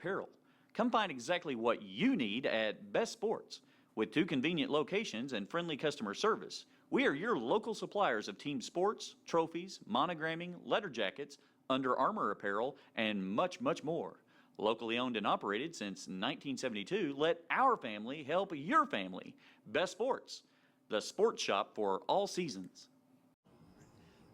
apparel. Come find exactly what you need at Best Sports. With 2 convenient locations and friendly customer service, we are your local suppliers of team sports, trophies, monogramming, letter jackets, Under Armour apparel, and much, much more. Locally owned and operated since 1972, let our family help your family. Best Sports, the sports shop for all seasons.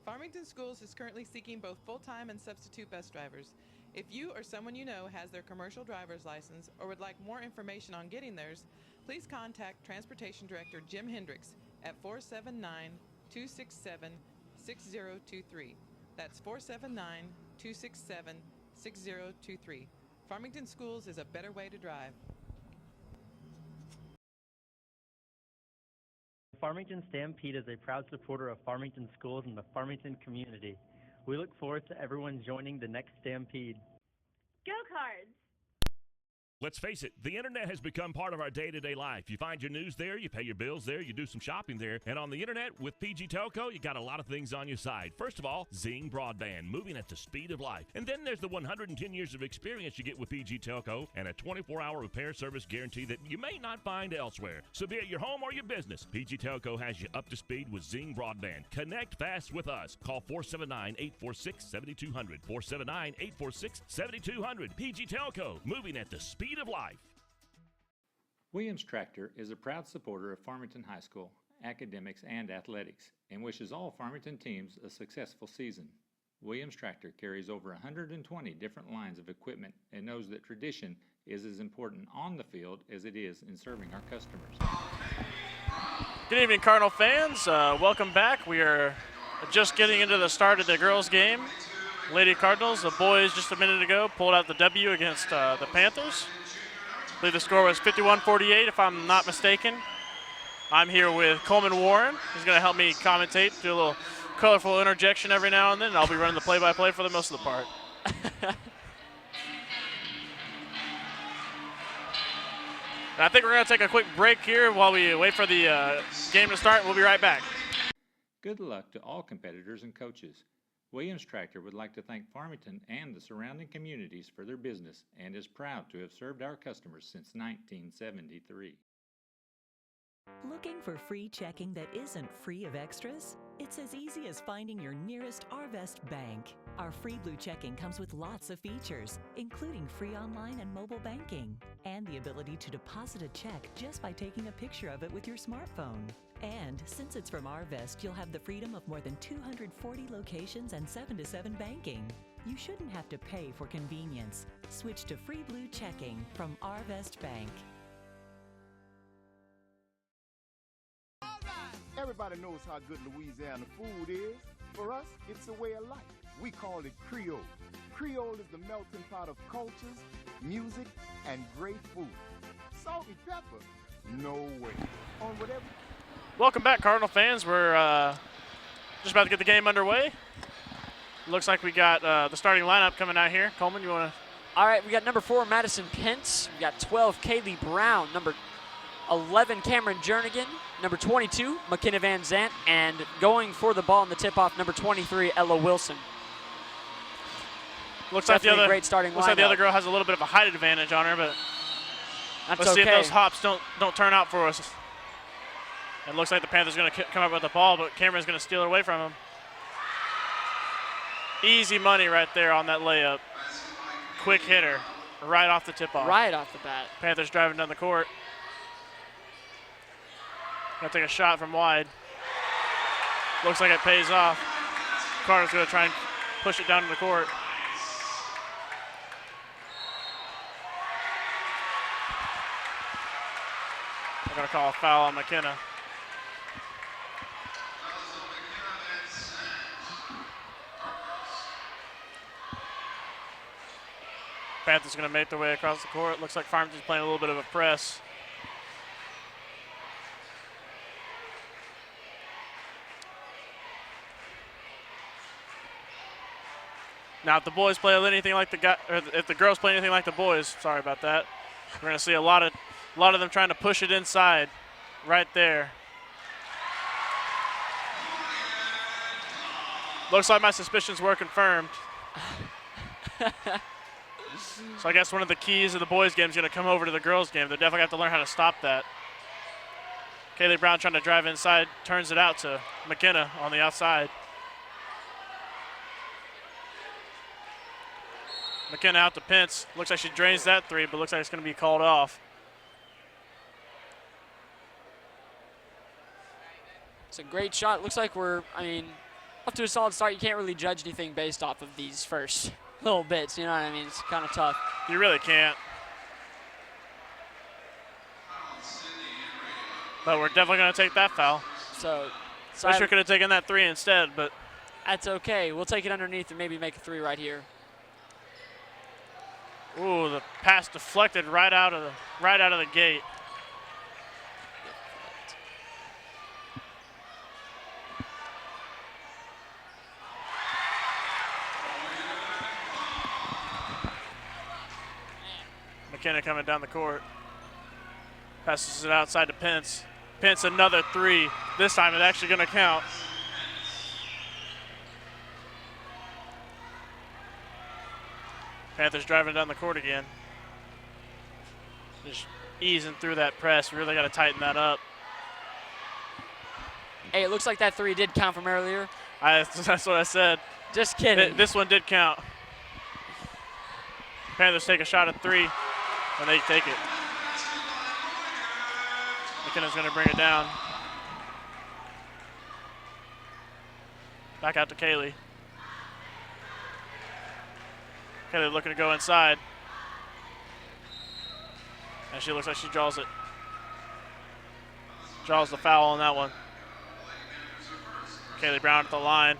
Farmington Schools is currently seeking both full-time and substitute bus drivers. If you or someone you know has their commercial driver's license or would like more information on getting theirs, please contact Transportation Director Jim Hendricks at 479-267-6023. That's 479-267-6023. Farmington Schools is a better way to drive. Farmington Stampede is a proud supporter of Farmington Schools and the Farmington community. We look forward to everyone joining the next Stampede. Go Cards! Let's face it, the internet has become part of our day-to-day life. You find your news there, you pay your bills there, you do some shopping there, and on the internet with PG Telco, you got a lot of things on your side. First of all, Zing Broadband, moving at the speed of light. And then there's the 110 years of experience you get with PG Telco and a 24-hour repair service guarantee that you may not find elsewhere. So be it your home or your business, PG Telco has you up to speed with Zing Broadband. Connect fast with us. Call 479-846-7200. 479-846-7200. PG Telco, moving at the speed of life. Williams Tractor is a proud supporter of Farmington High School, academics, and athletics, and wishes all Farmington teams a successful season. Williams Tractor carries over 120 different lines of equipment and knows that tradition is as important on the field as it is in serving our customers. Good evening, Cardinal fans. Welcome back. We are just getting into the start of the girls' game. Lady Cardinals, the boys just a minute ago pulled out the W against the Panthers. I believe the score was 51-48 if I'm not mistaken. I'm here with Coleman Warren. He's going to help me commentate, do a little colorful interjection every now and then, and I'll be running the play-by-play for the most of the part. And I think we're going to take a quick break here while we wait for the game to start. We'll be right back. Good luck to all competitors and coaches. Williams Tractor would like to thank Farmington and the surrounding communities for their business and is proud to have served our customers since 1973. Looking for free checking that isn't free of extras? It's as easy as finding your nearest Arvest bank. Our free Blue Checking comes with lots of features, including free online and mobile banking, and the ability to deposit a check just by taking a picture of it with your smartphone. And since it's from Arvest, you'll have the freedom of more than 240 locations and 7-to-7 banking. You shouldn't have to pay for convenience. Switch to free Blue Checking from Arvest Bank. Everybody knows how good Louisiana food is. For us, it's a way of life. We call it Creole. Creole is the melting pot of cultures, music, and great food. Salt and pepper? No way. On whatever. Welcome back, Cardinal fans. We're just about to get the game underway. Looks like we got the starting lineup coming out here. Coleman, you want to? All right, we got number 4, Madison Pence. We got 12, Kaylee Brown. Number 11, Cameron Jernigan. Number 22, McKenna Van Zant. And going for the ball in the tip-off, number 23, Ella Wilson. Looks like the other great starting looks like the other girl has a little bit of a height advantage on her, but let's see if those hops don't turn out for us. It looks like the Panthers going to come up with the ball, but Cameron's going to steal it away from him. Easy money right there on that layup. Quick hitter, right off the tip-off. Right off the bat. Panthers driving down the court. Going to take a shot from wide. Looks like it pays off. Carter's going to try and push it down to the court. They're going to call a foul on McKenna. Panthers going to make their way across the court. Looks like Farmington's playing a little bit of a press. Now, if the boys play anything like if the girls play anything like the boys, sorry about that, we're going to see a lot of them trying to push it inside, right there. Looks like my suspicions were confirmed. So I guess one of the keys of the boys' game is going to come over to the girls' game. They definitely have to learn how to stop that. Kaylee Brown trying to drive inside, turns it out to McKenna on the outside. McKenna out to Pence. Looks like she drains that three, but looks like it's going to be called off. It's a great shot. Looks like we're, off to a solid start. You can't really judge anything based off of these first little bits, you know what I mean? It's kind of tough. You really can't. But we're definitely going to take that foul. So, Wish we could have taken that three instead, but that's okay. We'll take it underneath and maybe make a three right here. ooh, the pass deflected right out of the gate. McKenna coming down the court. Passes it outside to Pence. Pence another three. This time it's actually going to count. Panthers driving down the court again. Just easing through that press. We really got to tighten that up. Hey, it looks like that three did count from earlier. That's what I said. Just kidding. This one did count. Panthers take a shot at three, and they take it. McKenna's going to bring it down. Back out to Kaylee. Kaylee looking to go inside. And she looks like she draws it. Draws the foul on that one. Kaylee Brown at the line.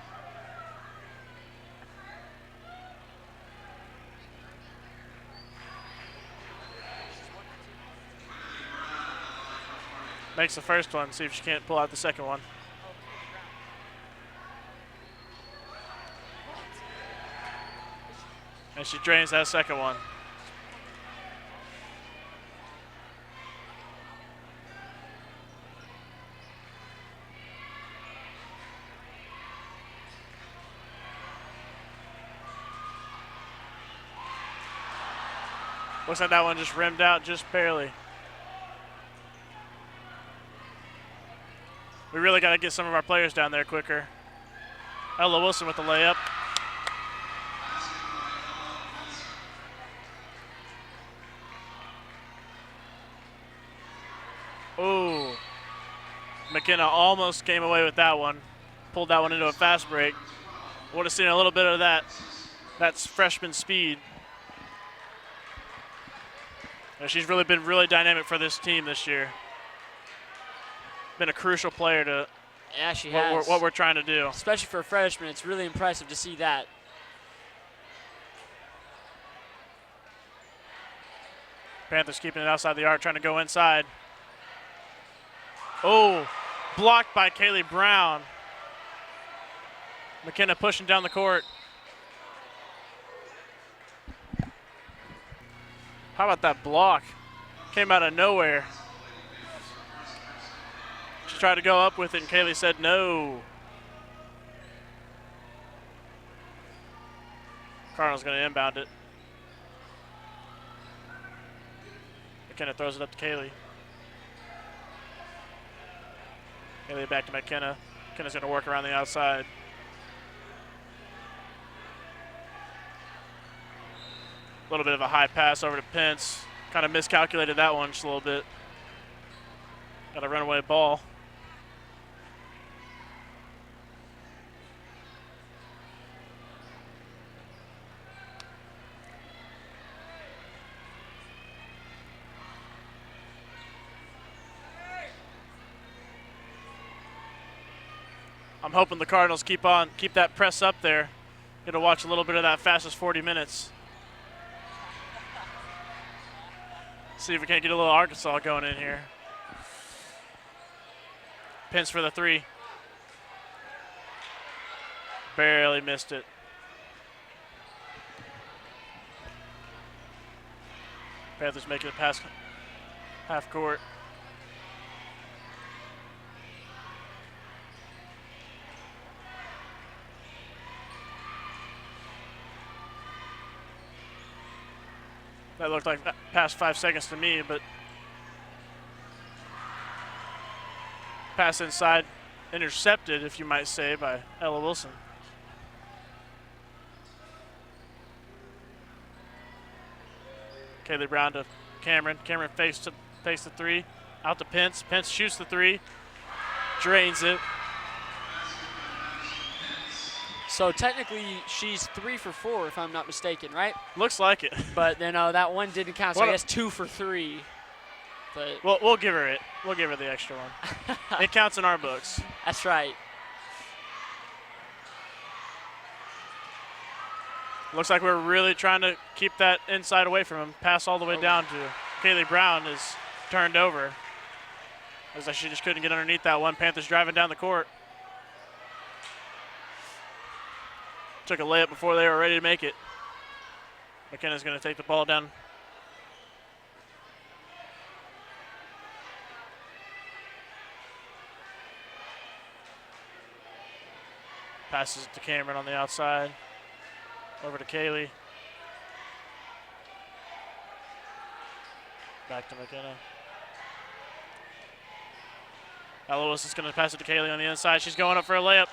Makes the first one, see if she can't pull out the second one. And she drains that second one. Looks like that one just rimmed out just barely. We really got to get some of our players down there quicker. Ella Wilson with the layup. Ooh. McKenna almost came away with that one. Pulled that one into a fast break. Would have seen a little bit of that. That's freshman speed. And she's really been really dynamic for this team this year. Been a crucial player to she has. What we're trying to do. Especially for a freshman, it's really impressive to see that. Panthers keeping it outside the arc, trying to go inside. Oh, blocked by Kaylee Brown. McKenna pushing down the court. How about that block? Came out of nowhere. She tried to go up with it, and Kaylee said no. Cardinals going to inbound it. McKenna throws it up to Kaylee. Kaylee back to McKenna. McKenna's going to work around the outside. A little bit of a high pass over to Pence. Kind of miscalculated that one just a little bit. Got a runaway ball. I'm hoping the Cardinals keep that press up there. Get to watch a little bit of that fastest 40 minutes. See if we can't get a little Arkansas going in here. Pence for the three. Barely missed it. Panthers making it past half court. That looked like past 5 seconds to me, but pass inside, intercepted, if you might say, by Ella Wilson. Kaylee Brown to Cameron. Cameron fakes the three. Out to Pence. Pence shoots the three. Drains it. So technically, she's 3 for 4, if I'm not mistaken, right? Looks like it. But then that one didn't count, so What I a- guess 2 for 3. But We'll give her it. We'll give her the extra one. It counts in our books. that's right. Looks like we're really trying to keep that inside away from him. Pass all the way down to Kaylee Brown is turned over. Looks like she just couldn't get underneath that one. Panthers driving down the court. Took a layup before they were ready to make it. McKenna's going to take the ball down. Passes it to Cameron on the outside. Over to Kaylee. Back to McKenna. Ella is going to pass it to Kaylee on the inside. She's going up for a layup.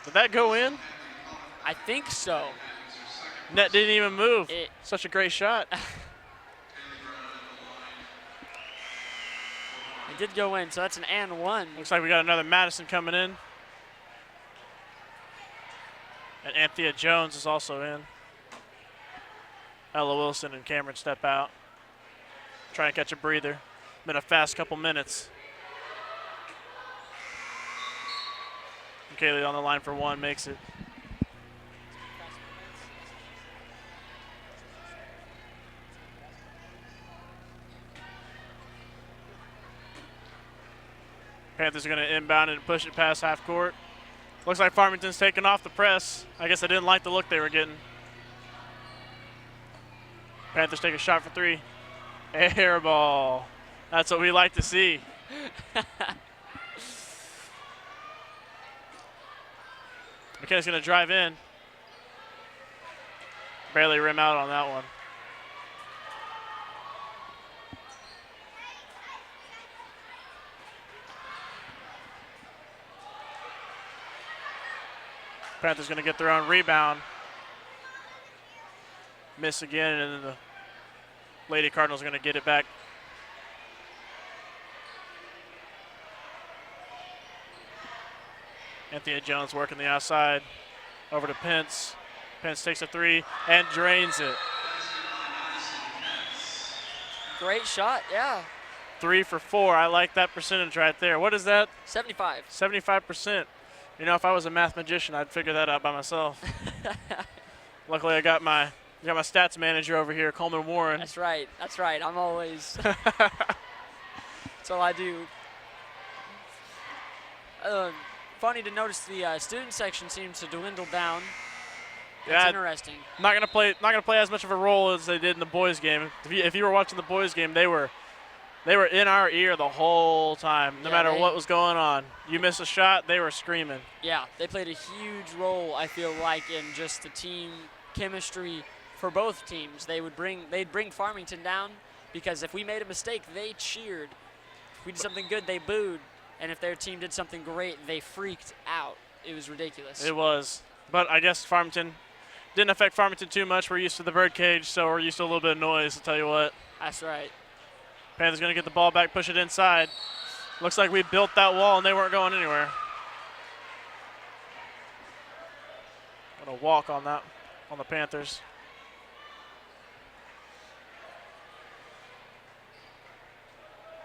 Did that go in? I think so. Net didn't even move. It- Such a great shot. It did go in, so that's an and one. Looks like we got another Madison coming in. And Anthea Jones is also in. Ella Wilson and Cameron step out. Try and catch a breather. Been a fast couple minutes. And Kaylee on the line for one, makes it. Panthers are going to inbound and push it past half court. Looks like Farmington's taking off the press. I guess I didn't like the look they were getting. Panthers take a shot for three. Air ball. That's what we like to see. McKenna's going to drive in. Barely rim out on that one. Panthers going to get their own rebound. Miss again, and then the Lady Cardinals are going to get it back. Anthea Jones working the outside. Over to Pence. Pence takes a three and drains it. Great shot, yeah. 3 for 4. I like that percentage right there. What is that? 75. 75%. You know, if I was a math magician, I'd figure that out by myself. Luckily, I got my stats manager over here, Coleman Warren. That's right. That's right. I'm always. That's all I do. Funny to notice the student section seems to dwindle down. That's interesting. Not gonna play as much of a role as they did in the boys' game. If you were watching the boys' game, they were in our ear the whole time, no matter what was going on. You miss a shot, they were screaming. Yeah, they played a huge role, I feel like, in just the team chemistry for both teams. They'd bring Farmington down because if we made a mistake, they cheered. If we did something good, they booed. And if their team did something great, they freaked out. It was ridiculous. It was. But I guess Farmington didn't affect Farmington too much. We're used to the birdcage, so we're used to a little bit of noise, I'll tell you what. That's right. Panthers going to get the ball back, push it inside. Looks like we built that wall and they weren't going anywhere. Going to walk on that, on the Panthers.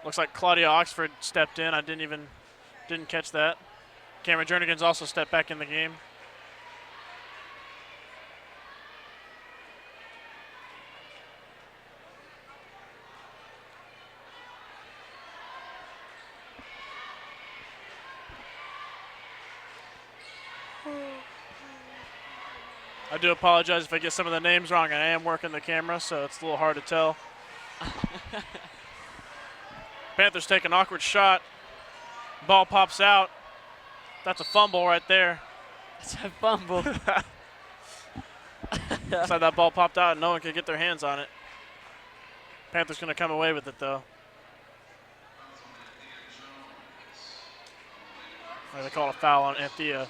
Looks like Claudia Oxford stepped in. I didn't catch that. Cameron Jernigan's also stepped back in the game. I do apologize if I get some of the names wrong. I am working the camera, so it's a little hard to tell. Panthers take an awkward shot. Ball pops out. That's a fumble right there. It's a fumble. Looks like that ball popped out and no one could get their hands on it. Panthers going to come away with it, though. They call a foul on Anthea.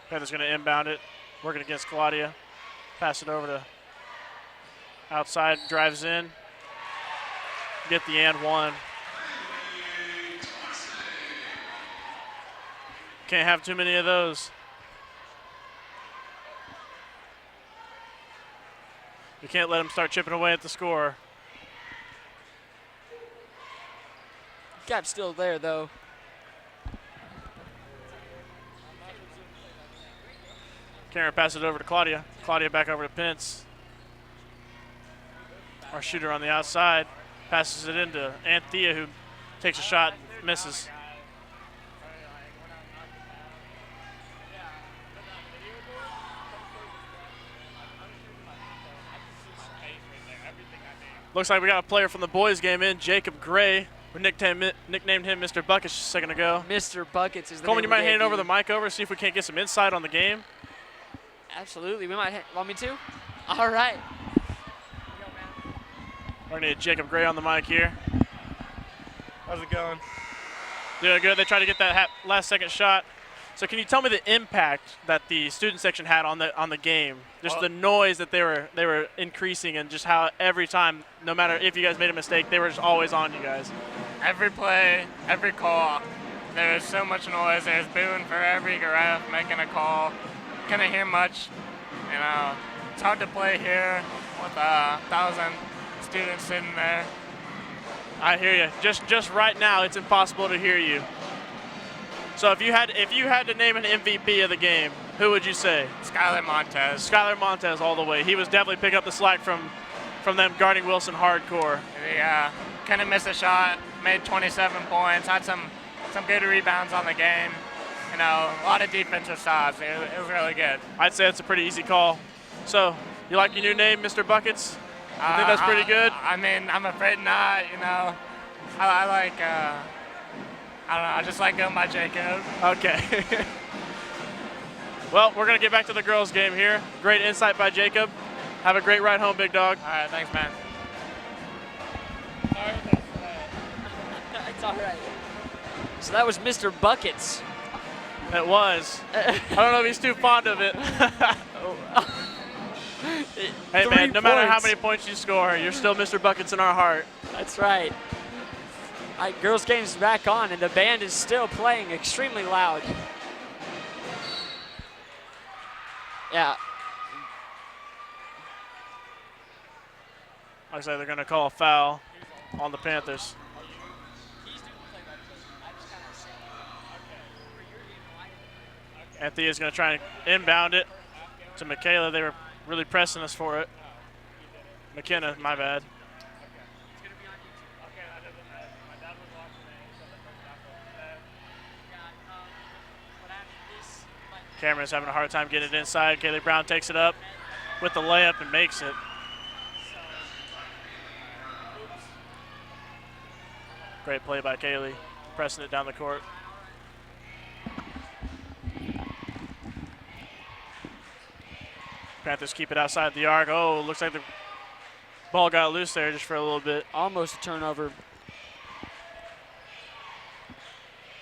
Panthers going to inbound it, working against Claudia. Pass it over to outside, drives in. Get the and one. Can't have too many of those. You can't let them start chipping away at the score. Gap's still there, though. Karen passes it over to Claudia. Claudia back over to Pence. Our shooter on the outside passes it into Anthea, who takes a shot and misses. Looks like we got a player from the boys game in, Jacob Gray. We nicknamed him Mr. Buckets just a second ago. Mr. Buckets is the Coleman, name you we might hand gave over you. the mic over, see if we can't get some insight on the game. Absolutely. We might want me to? All right. We're gonna get Jacob Gray on the mic here. How's it going? Doing good. They tried to get that last second shot. So can you tell me the impact that the student section had on the game? Just the noise that they were increasing, and just how every time, no matter if you guys made a mistake, they were just always on you guys. Every play, every call, there was so much noise. There was booing for every ref making a call. Couldn't hear much. You know, it's hard to play here with 1,000 students sitting there. I hear you. Just right now, it's impossible to hear you. So if you had to name an MVP of the game, who would you say? Skylar Montez. Skylar Montez all the way. He was definitely picking up the slack from them guarding Wilson hardcore. Yeah, couldn't miss a shot. Made 27 points. Had some good rebounds on the game. You know, a lot of defensive stops. It was really good. I'd say it's a pretty easy call. So you like your new name, Mr. Buckets? I think that's pretty good. I mean, I'm afraid not. You know, I like. I don't know. I just like going by Jacob. Okay. Well, we're going to get back to the girls' game here. Great insight by Jacob. Have a great ride home, big dog. All right, thanks, man. It's all right. So that was Mr. Buckets. It was. I don't know if he's too fond of it. Hey, man, no matter how many points you score, you're still Mr. Buckets in our heart. That's right. All right, girls' game's back on, and the band is still playing extremely loud. Yeah. Looks like they're going to call a foul on the Panthers. Anthea's going to try and inbound it to Michaela. They were really pressing us for it. McKenna, my bad. Cameron's having a hard time getting it inside. Kaylee Brown takes it up with the layup and makes it. Great play by Kaylee, pressing it down the court. Panthers keep it outside the arc. Oh, looks like the ball got loose there just for a little bit. Almost a turnover.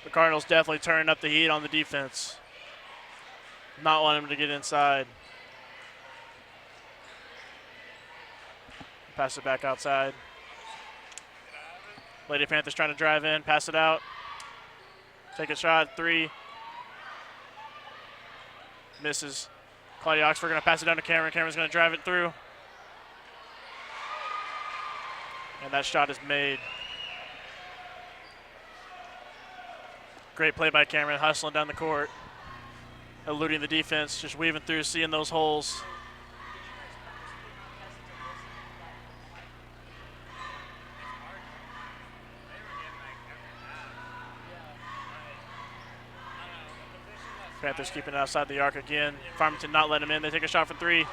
The Cardinals definitely turning up the heat on the defense. Not wanting him to get inside. Pass it back outside. Lady Panthers trying to drive in, pass it out. Take a shot, three. Misses. Claudia Oxford going to pass it down to Cameron. Cameron's going to drive it through. And that shot is made. Great play by Cameron, hustling down the court. Eluding the defense, just weaving through, seeing those holes. Panthers keeping it outside the arc again. Farmington not letting them in. They take a shot for three.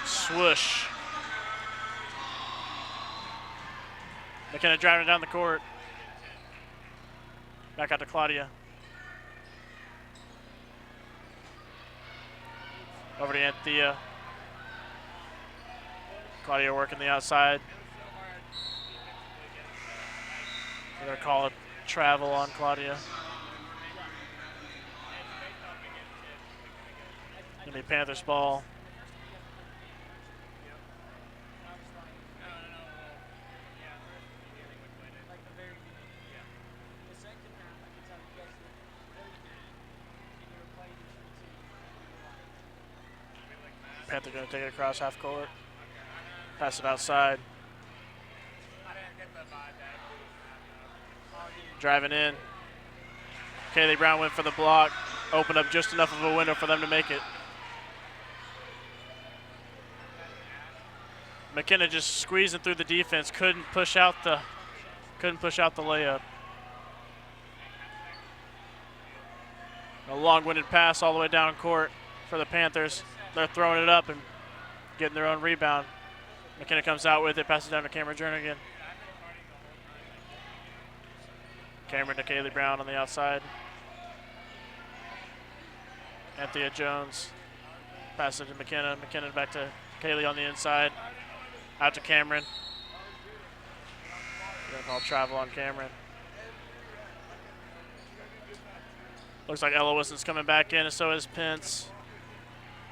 Swoosh. McKenna driving down the court. Back out to Claudia. Over to Anthea. Claudia working the outside. They're going to call it travel on Claudia. Going to be Panthers ball. Panther going to take it across half court. Pass it outside. Driving in. Kaylee Brown went for the block. Opened up just enough of a window for them to make it. McKenna just squeezing through the defense. Couldn't push out the layup. A long-winded pass all the way down court for the Panthers. They're throwing it up and getting their own rebound. McKenna comes out with it, passes down to Cameron Jernigan. Cameron to Kaylee Brown on the outside. Anthea Jones passes it to McKenna. McKenna back to Kaylee on the inside. Out to Cameron. We're going to call travel on Cameron. Looks like Ella Wilson's coming back in, and so is Pence.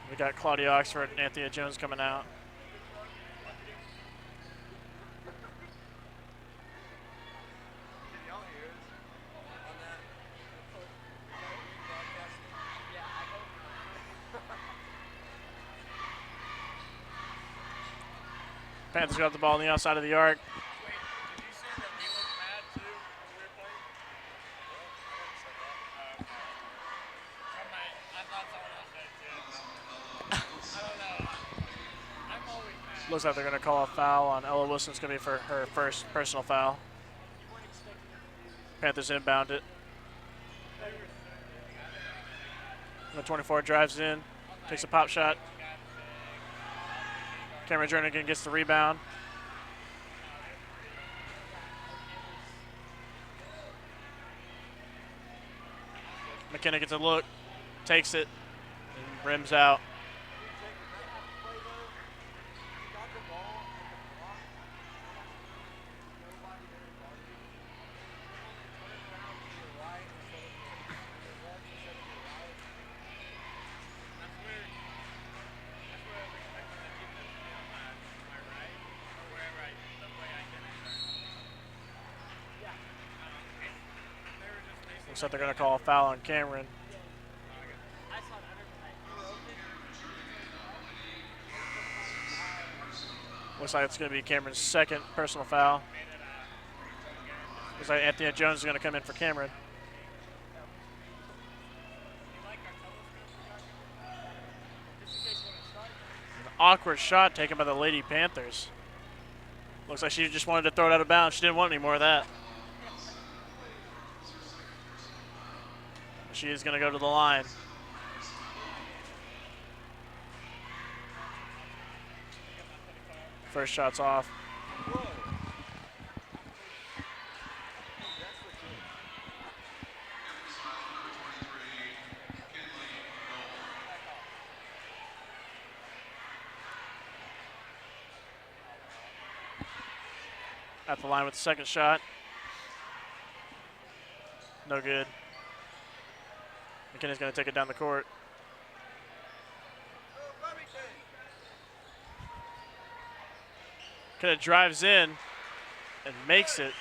We got Claudia Oxford and Anthea Jones coming out. Panthers got the ball on the outside of the arc. Looks like they're going to call a foul on Ella Wilson. It's going to be for her first personal foul. Panthers inbound it. The 24 drives in, takes a pop shot. Cameron Jernigan gets the rebound. McKenna gets a look, takes it, and rims out. Looks like they're going to call a foul on Cameron. Looks like it's going to be Cameron's second personal foul. Looks like Anthea Jones is going to come in for Cameron. An awkward shot taken by the Lady Panthers. Looks like she just wanted to throw it out of bounds. She didn't want any more of that. She is going to go to the line. First shot's off. At the line with the second shot. No good. McKenna's going to take it down the court. McKenna drives in and makes it.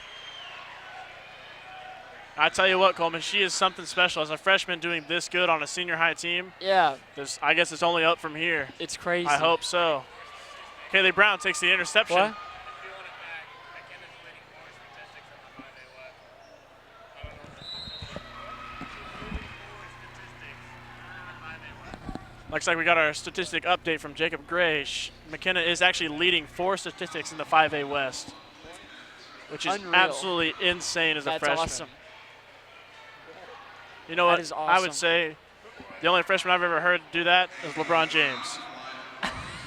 I tell you what, Coleman, she is something special. As a freshman doing this good on a senior high team, yeah, I guess it's only up from here. It's crazy. I hope so. Kaylee Brown takes the interception. What? Looks like we got our statistic update from Jacob Gray. McKenna is actually leading 4 statistics in the 5A West, which is Unreal. absolutely insane as a freshman. That's awesome. You know what? That is I would awesome. say the only freshman I've ever heard do that is LeBron James.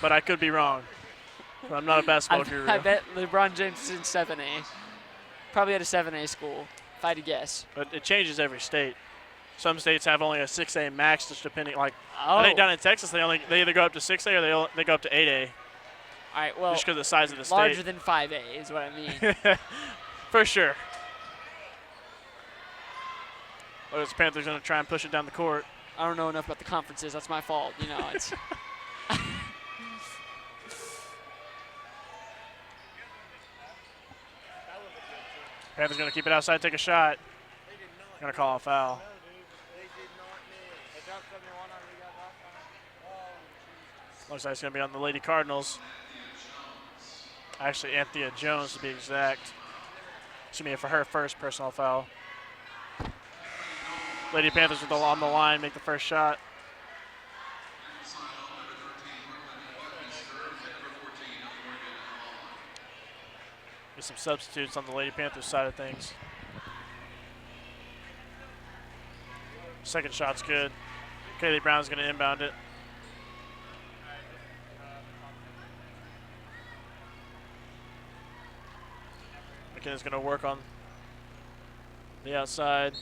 But I could be wrong. I'm not a basketball guru. I bet LeBron James is in 7A. Probably at a 7A school, if I had to guess. But it changes every state. Some states have only a 6A max, just depending. Like Oh. I think down in Texas, they either go up to 6A or they go up to 8A. All right, well, just because of the size of the larger state. than 5A is what I mean. For sure. Look, the Panthers going to try and push it down the court. I don't know enough about the conferences. That's my fault. You know, it's. Panthers going to keep it outside, take a shot. Going to call a foul. Looks like it's going to be on the Lady Cardinals. Actually, Anthea Jones to be exact. It's going to be for her first personal foul. Lady Panthers on the line, make the first shot. Get some substitutes on the Lady Panthers side of things. Second shot's good. Kaylee Brown's going to inbound it. McKenna's going to work on the outside.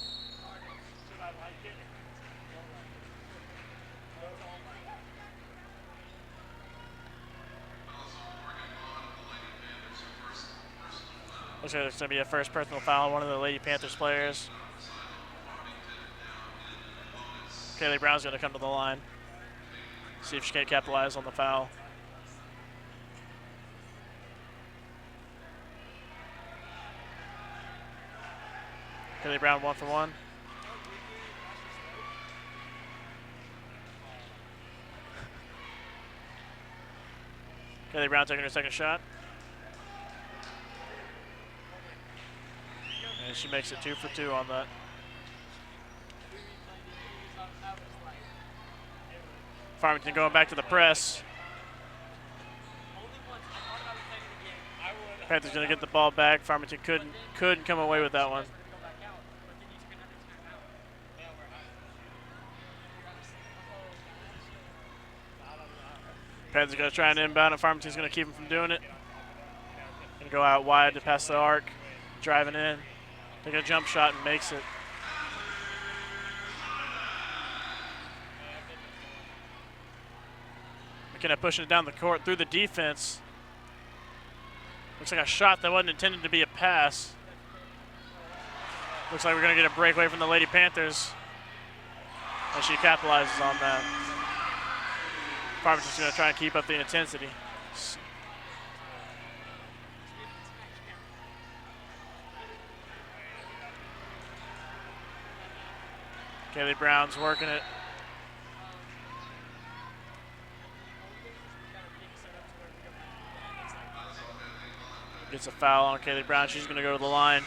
Looks like it's going to be a first personal foul on one of the Lady Panthers players. Kaylee Brown's going to come to the line. See if she can't capitalize on the foul. Kaylee Brown 1 for 1. Kaylee Brown taking her second shot. And she makes it 2 for 2 on that. Farmington going back to the press. Panthers going to get the ball back. Farmington couldn't come away with that one. Panthers going to try and inbound, and Farmington's going to keep him from doing it. Going to go out wide to pass the arc, driving in, taking a jump shot and makes it. McKenna pushing it down the court through the defense. Looks like a shot that wasn't intended to be a pass. Looks like we're going to get a breakaway from the Lady Panthers. And she capitalizes on that. Farmington's going to try and keep up the intensity. Kaylee Brown's working it. Gets a foul on Kaylee Brown. She's going to go to the line.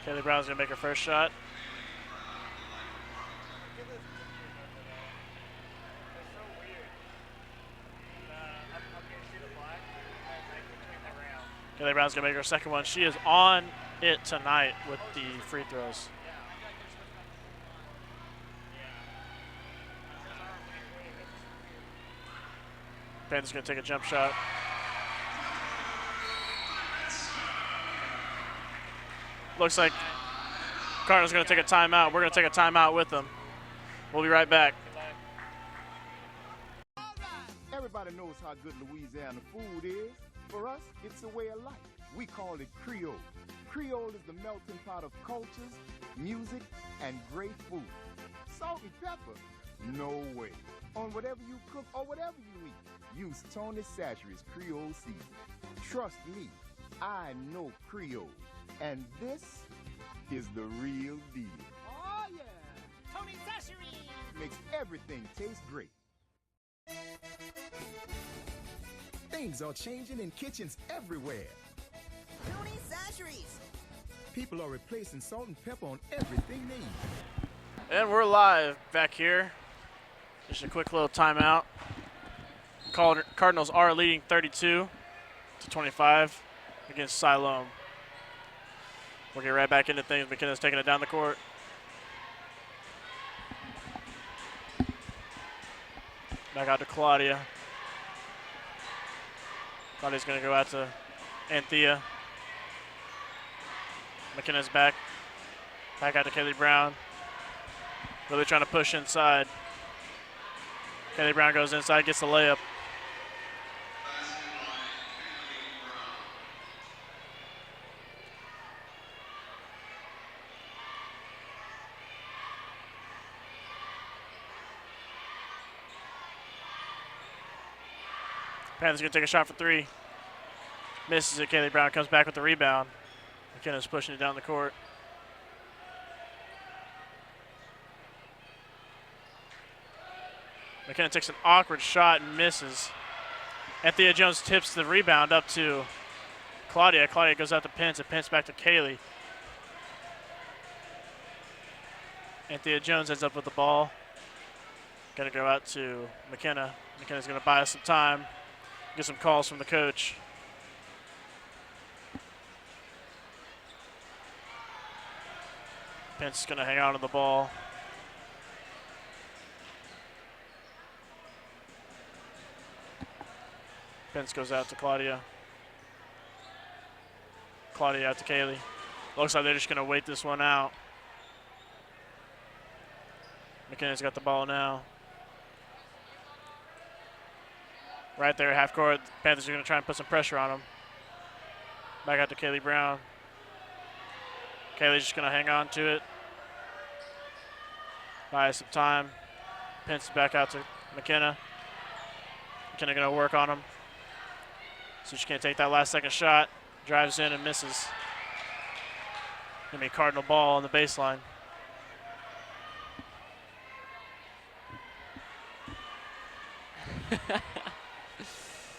Kaylee Brown's going to make her first shot. Kaylee Brown's going to make her second one. She is on it tonight with the free throws. Panthers going to take a jump shot. Looks like Cardinals going to take a timeout. We're going to take a timeout with them. We'll be right back. Everybody knows how good Louisiana food is. For us, it's a way of life. We call it Creole. Creole is the melting pot of cultures, music, and great food. Salt and pepper? No way. On whatever you cook or whatever you eat, use Tony Chachere's Creole seasoning. Trust me, I know Creole. And this is the real deal. Oh, yeah. Tony Chachere's makes everything taste great. Things are changing in kitchens everywhere. Tony Chachere's. People are replacing salt and pepper on everything they eat. And we're live back here. Just a quick little timeout. Cardinals are leading 32-25 against Siloam. We'll get right back into things. McKenna's taking it down the court. Back out to Claudia. Claudia's going to go out to Anthea. McKenna's back. Back out to Kaylee Brown. Really trying to push inside. Kaylee Brown goes inside, gets the layup. Panthers going to take a shot for three. Misses it. Kaylee Brown comes back with the rebound. McKenna's pushing it down the court. McKenna takes an awkward shot and misses. Anthea Jones tips the rebound up to Claudia. Claudia goes out to Pence, and Pence back to Kaylee. Anthea Jones ends up with the ball. Going to go out to McKenna. McKenna's going to buy us some time. Get some calls from the coach. Pence is going to hang on to the ball. Pence goes out to Claudia. Claudia out to Kaylee. Looks like they're just going to wait this one out. McKenna's got the ball now. Right there, half court. The Panthers are going to try and put some pressure on them. Back out to Kaylee Brown. Kaylee's just going to hang on to it. Buy us some time. Pence back out to McKenna. McKenna going to work on him. So she can't take that last second shot. Drives in and misses. Going to be Cardinal ball on the baseline.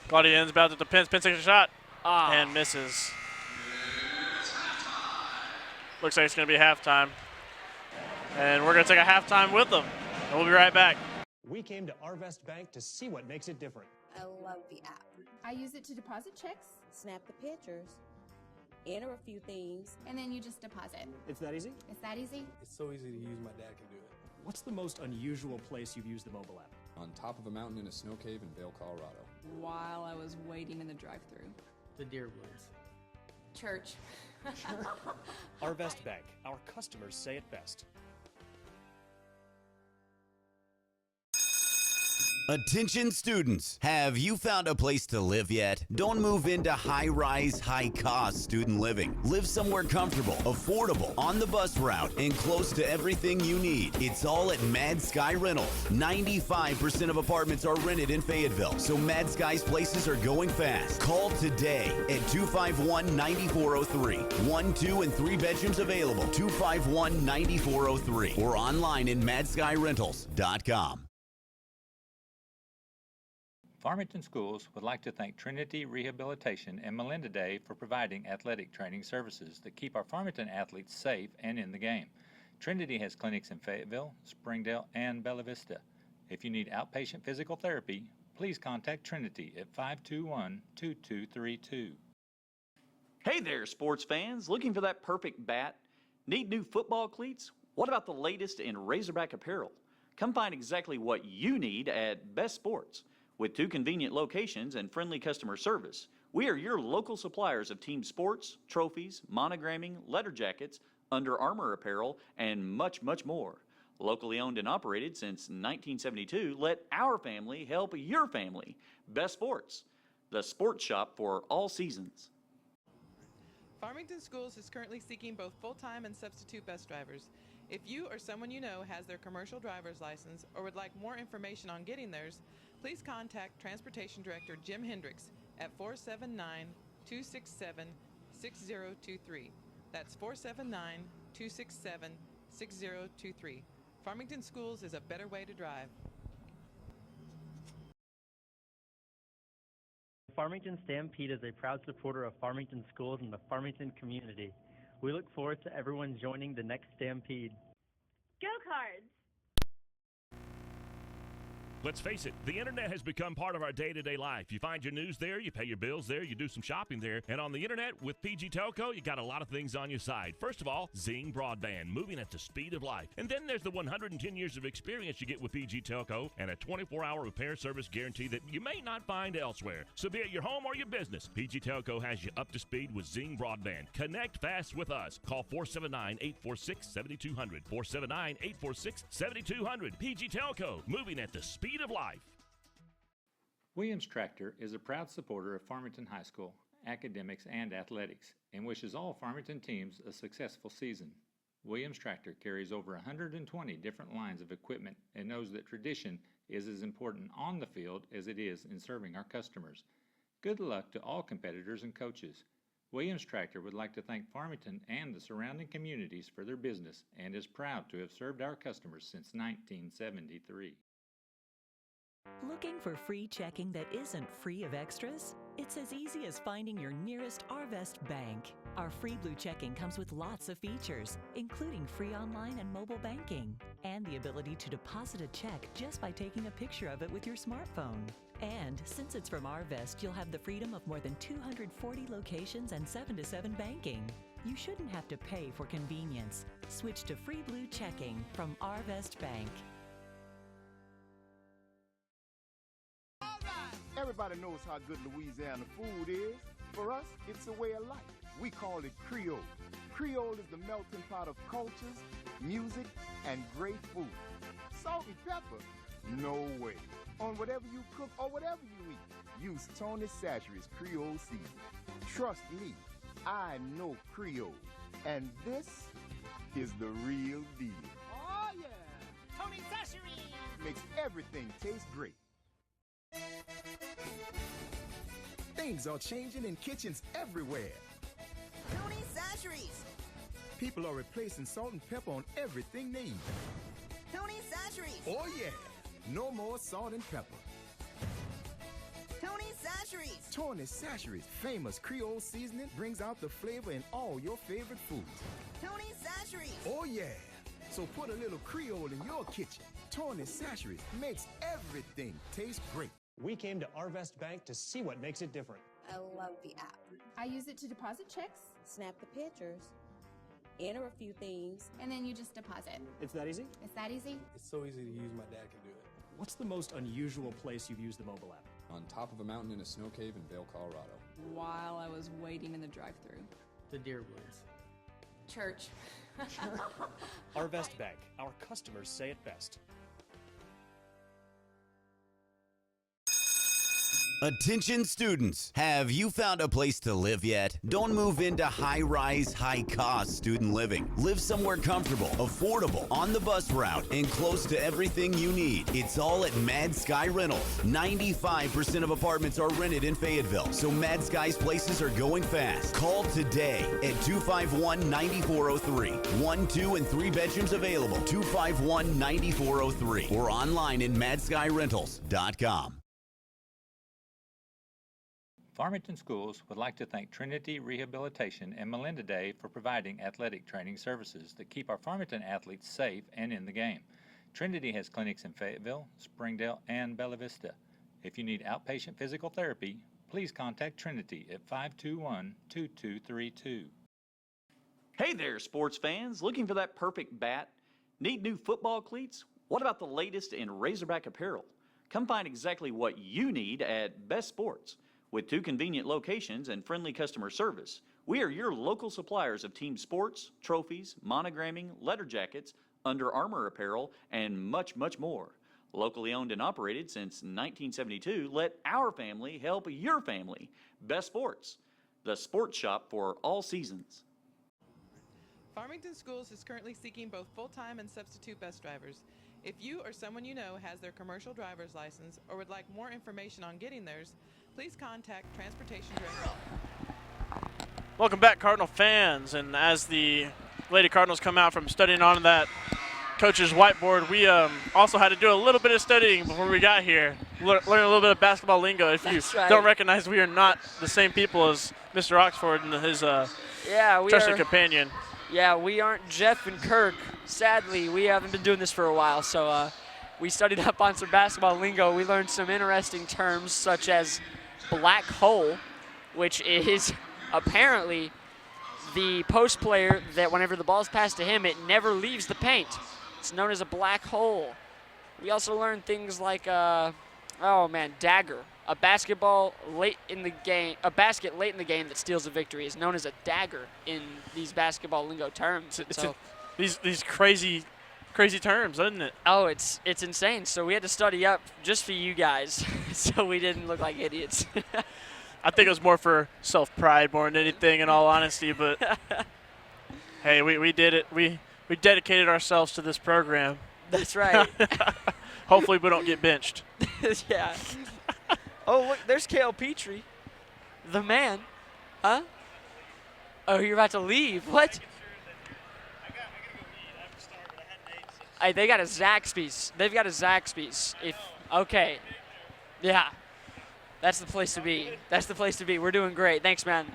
Claudia ends about to Pence. Pence takes a shot and misses. Looks like it's going to be halftime. And we're going to take a halftime with them. And we'll be right back. We came to Arvest Bank to see what makes it different. I love the app. I use it to deposit checks. Snap the pictures, enter a few things, and then you just deposit. It's that easy? It's that easy? It's so easy to use, my dad can do it. What's the most unusual place you've used the mobile app? On top of a mountain in a snow cave in Vail, Colorado. While I was waiting in the drive-thru. The deer woods. Church. Arvest Bank. Our customers say it best. Attention students, have you found a place to live yet? Don't move into high-rise, high-cost student living. Live somewhere comfortable, affordable, on the bus route, and close to everything you need. It's all at Mad Sky Rentals. 95% of apartments are rented in Fayetteville, so Mad Sky's places are going fast. Call today at 251-9403. 1, 2, and 3 bedrooms available. 251-9403 or online at madskyrentals.com. Farmington Schools would like to thank Trinity Rehabilitation and Melinda Day for providing athletic training services that keep our Farmington athletes safe and in the game. Trinity has clinics in Fayetteville, Springdale, and Bella Vista. If you need outpatient physical therapy, please contact Trinity at 521-2232. Hey there, sports fans. Looking for that perfect bat? Need new football cleats? What about the latest in Razorback apparel? Come find exactly what you need at Best Sports. With 2 convenient locations and friendly customer service, we are your local suppliers of team sports, trophies, monogramming, letter jackets, Under Armour apparel, and much, much more. Locally owned and operated since 1972, let our family help your family. Best Sports, the sports shop for all seasons. Farmington Schools is currently seeking both full-time and substitute bus drivers. If you or someone you know has their commercial driver's license or would like more information on getting theirs, please contact Transportation Director Jim Hendricks at 479-267-6023. That's 479-267-6023. Farmington Schools is a better way to drive. Farmington Stampede is a proud supporter of Farmington schools and the Farmington community. We look forward to everyone joining the next Stampede. Go Cards! Let's face it, the internet has become part of our day-to-day life. You find your news there, you pay your bills there, you do some shopping there, and on the internet with PG Telco, you got a lot of things on your side. First of all, Zing Broadband, moving at the speed of life. And then there's the 110 years of experience you get with PG Telco and a 24-hour repair service guarantee that you may not find elsewhere. So be it your home or your business, PG Telco has you up to speed with Zing Broadband. Connect fast with us. Call 479-846-7200. 479-846-7200. PG Telco, moving at the speed of life. Williams Tractor is a proud supporter of Farmington High School, academics, and athletics, and wishes all Farmington teams a successful season. Williams Tractor carries over 120 different lines of equipment and knows that tradition is as important on the field as it is in serving our customers. Good luck to all competitors and coaches. Williams Tractor would like to thank Farmington and the surrounding communities for their business and is proud to have served our customers since 1973. Looking for free checking that isn't free of extras? It's as easy as finding your nearest Arvest bank. Our Free Blue checking comes with lots of features, including free online and mobile banking, and the ability to deposit a check just by taking a picture of it with your smartphone. And since it's from Arvest, you'll have the freedom of more than 240 locations and 7-to-7 banking. You shouldn't have to pay for convenience. Switch to Free Blue checking from Arvest Bank. Everybody knows how good Louisiana food is. For us, it's a way of life. We call it Creole. Creole is the melting pot of cultures, music, and great food. Salt and pepper? No way. On whatever you cook or whatever you eat, use Tony Chachere's Creole seasoning. Trust me, I know Creole. And this is the real deal. Oh, yeah. Tony Sashery. Makes everything taste great. Things are changing in kitchens everywhere. Tony Sashery's. People are replacing salt and pepper on everything they eat. Tony Sashery's. Oh yeah, no more salt and pepper. Tony Sashery's. Tony Chachere's famous Creole seasoning brings out the flavor in all your favorite foods. Tony Sashery's. Oh yeah, so put a little Creole in your kitchen. Tony Chachere's makes everything taste great. We came to Arvest Bank to see what makes it different. I love the app. I use it to deposit checks, Snap the pictures, enter a few things. and then you just deposit. It's that easy? It's that easy? It's so easy to use, my dad can do it. What's the most unusual place you've used the mobile app? On top of a mountain in a snow cave in Vail, Colorado. While I was waiting in the drive-thru. The Deer Woods. Church. Arvest Bank. Our customers say it best. Attention students, have you found a place to live yet? Don't move into high-rise, high-cost student living. Live somewhere comfortable, affordable, on the bus route, and close to everything you need. It's all at Mad Sky Rentals. 95% of apartments are rented in Fayetteville, so Mad Sky's places are going fast. Call today at 251-9403. 1, 2, and 3 bedrooms available. 251-9403 or online at madskyrentals.com. Farmington Schools would like to thank Trinity Rehabilitation and Melinda Day for providing athletic training services that keep our Farmington athletes safe and in the game. Trinity has clinics in Fayetteville, Springdale, and Bella Vista. If you need outpatient physical therapy, please contact Trinity at 521-2232. Hey there, sports fans. Looking for that perfect bat? Need new football cleats? What about the latest in Razorback apparel? Come find exactly what you need at Best Sports. With 2 convenient locations and friendly customer service, we are your local suppliers of team sports, trophies, monogramming, letter jackets, Under Armour apparel, and much, much more. Locally owned and operated since 1972, let our family help your family. Best Sports, the sports shop for all seasons. Farmington Schools is currently seeking both full-time and substitute bus drivers. If you or someone you know has their commercial driver's license or would like more information on getting theirs, please contact Transportation Director. Welcome back, Cardinal fans. And as the Lady Cardinals come out from studying on that coach's whiteboard, we also had to do a little bit of studying before we got here. Learn a little bit of basketball lingo. If you don't recognize, we are not the same people as Mr. Oxford and his trusted companion. Yeah, we aren't Jeff and Kirk. Sadly, we haven't been doing this for a while, so we studied up on some basketball lingo. We learned some interesting terms such as black hole, which is apparently the post player that whenever the ball's passed to him, it never leaves the paint. It's known as a black hole. We also learned things like, dagger. A basketball late in the game, a basket late in the game that steals a victory is known as a dagger in these basketball lingo terms. These crazy terms, isn't it? Oh, it's insane. So we had to study up just for you guys, so we didn't look like idiots. I think it was more for self-pride more than anything, in all honesty. But hey, we did it. We dedicated ourselves to this program. That's right. Hopefully, we don't get benched. Yeah. Oh, look, there's Kale Petrie, the man. Huh? Oh, you're about to leave. What? Hey, they got a Zaxby's. They've got a Zaxby's. Okay. Yeah. That's the place to be. That's the place to be. We're doing great. Thanks, man.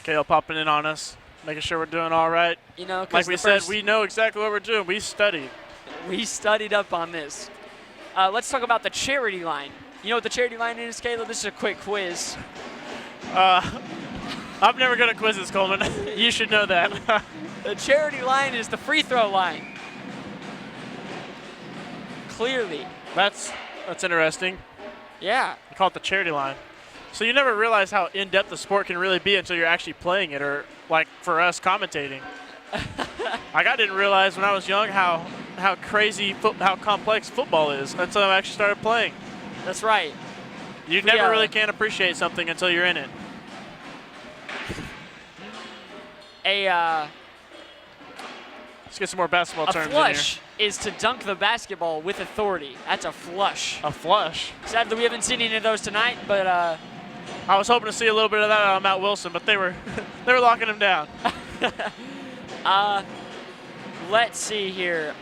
Kale popping in on us, making sure we're doing all right. You know, like we said, we know exactly what we're doing. We studied. We studied up on this. Let's talk about the charity line. You know what the charity line is, Caleb? This is a quick quiz. I'm never good at quizzes, Coleman. You should know that. The charity line is the free throw line. Clearly. That's interesting. Yeah. You call it the charity line. So you never realize how in-depth the sport can really be until you're actually playing it, or like for us commentating. I didn't realize when I was young how complex football is until I actually started playing. That's right. You never really can appreciate something until you're in it. Let's get some more basketball terms in here. A flush is to dunk the basketball with authority. That's a flush. A flush? Sadly, we haven't seen any of those tonight, but I was hoping to see a little bit of that on Matt Wilson, but they were locking him down. Let's see here.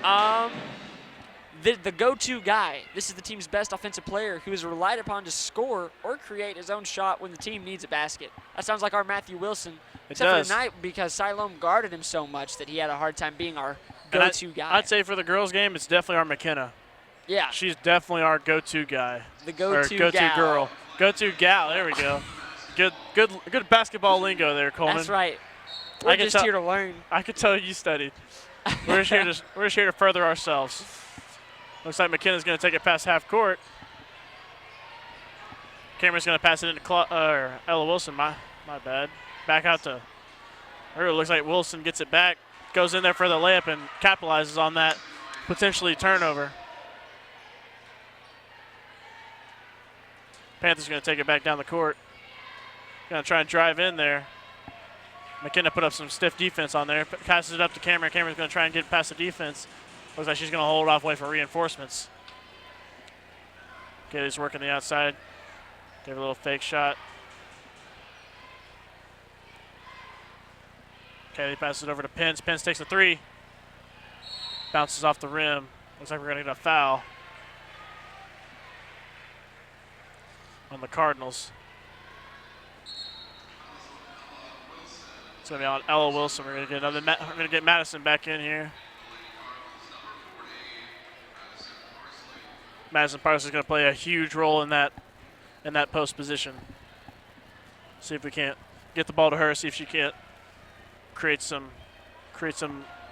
The go-to guy. This is the team's best offensive player who is relied upon to score or create his own shot when the team needs a basket. That sounds like our Matthew Wilson. Except for tonight, because Siloam guarded him so much that he had a hard time being our go-to guy. I'd say for the girls' game, it's definitely our McKenna. Yeah. She's definitely our go-to guy. The go-to go-to girl. Go-to gal. There we go. Good basketball lingo there, Coleman. That's right. We're just here to learn. I could tell you studied. We're just here to further ourselves. Looks like McKenna's going to take it past half court. Cameron's going to pass it into Ella Wilson. My bad. Back out to her. It looks like Wilson gets it back, goes in there for the layup, and capitalizes on that potentially turnover. Panthers going to take it back down the court. Going to try and drive in there. McKenna put up some stiff defense on there. Passes it up to Cameron. Cameron's going to try and get past the defense. Looks like she's going to hold off, wait for reinforcements. Kaylee's working the outside. Gave a little fake shot. Kaylee passes it over to Pence. Pence takes a three. Bounces off the rim. Looks like we're going to get a foul on the Cardinals. It's going to be on Ella Wilson. We're going to get Madison back in here. Madison Parsons is going to play a huge role in that post position. See if we can't get the ball to her. See if she can't create some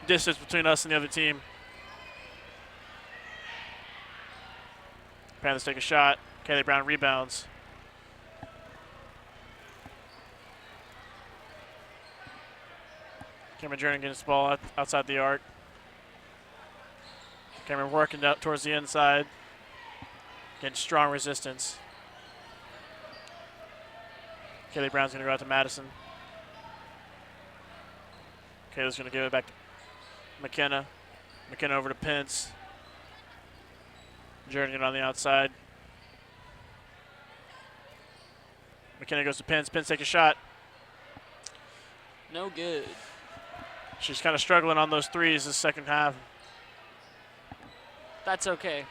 distance between us and the other team. Panthers take a shot. Kaylee Brown rebounds. Cameron Jernigan gets the ball outside the arc. Cameron working out towards the inside. Getting strong resistance. Kaylee Brown's going to go out to Madison. Kayla's going to give it back to McKenna. McKenna over to Pence. Jernigan on the outside. McKenna goes to Pence. Pence takes a shot. No good. She's kind of struggling on those threes this second half. That's okay.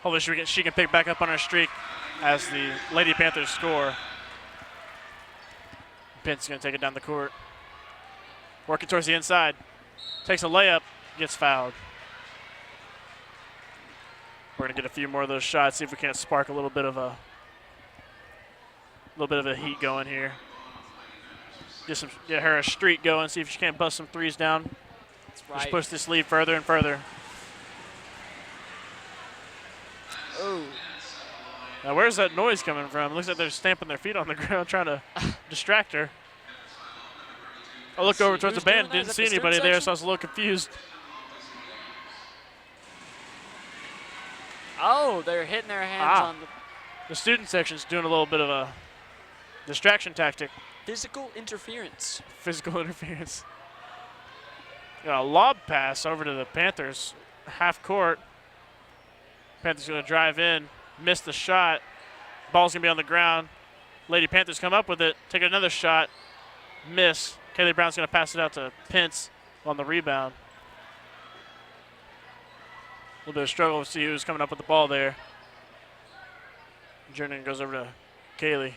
Hopefully she can pick back up on her streak as the Lady Panthers score. Pence is going to take it down the court. Working towards the inside. Takes a layup. Gets fouled. We're going to get a few more of those shots, see if we can't spark a little bit of a heat going here. Get her a streak going, see if she can't bust some threes down. That's right. Just push this lead further and further. Oh. Now, where's that noise coming from? It looks like they're stamping their feet on the ground trying to distract her. I looked over towards the band, didn't see anybody there, so I was a little confused. Oh, they're hitting their hands on the student section's doing a little bit of a distraction tactic. physical interference. Physical interference. Got a lob pass over to the Panthers, half court. Panthers going to drive in, miss the shot. Ball's going to be on the ground. Lady Panthers come up with it, take another shot, miss. Kaylee Brown's going to pass it out to Pence on the rebound. A little bit of struggle to see who's coming up with the ball there. Jernigan goes over to Kaylee.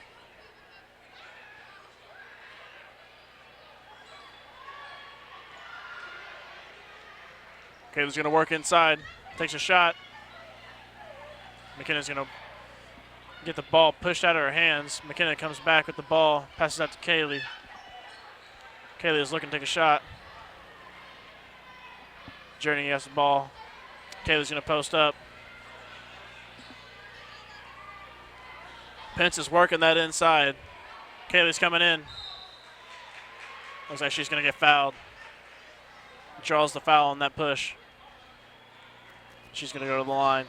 Kaylee's going to work inside, takes a shot. McKenna's going to get the ball pushed out of her hands. McKenna comes back with the ball, passes out to Kaylee. Kaylee is looking to take a shot. Jernigan has the ball. Kaylee's going to post up. Pence is working that inside. Kaylee's coming in. Looks like she's going to get fouled. Draws the foul on that push. She's going to go to the line.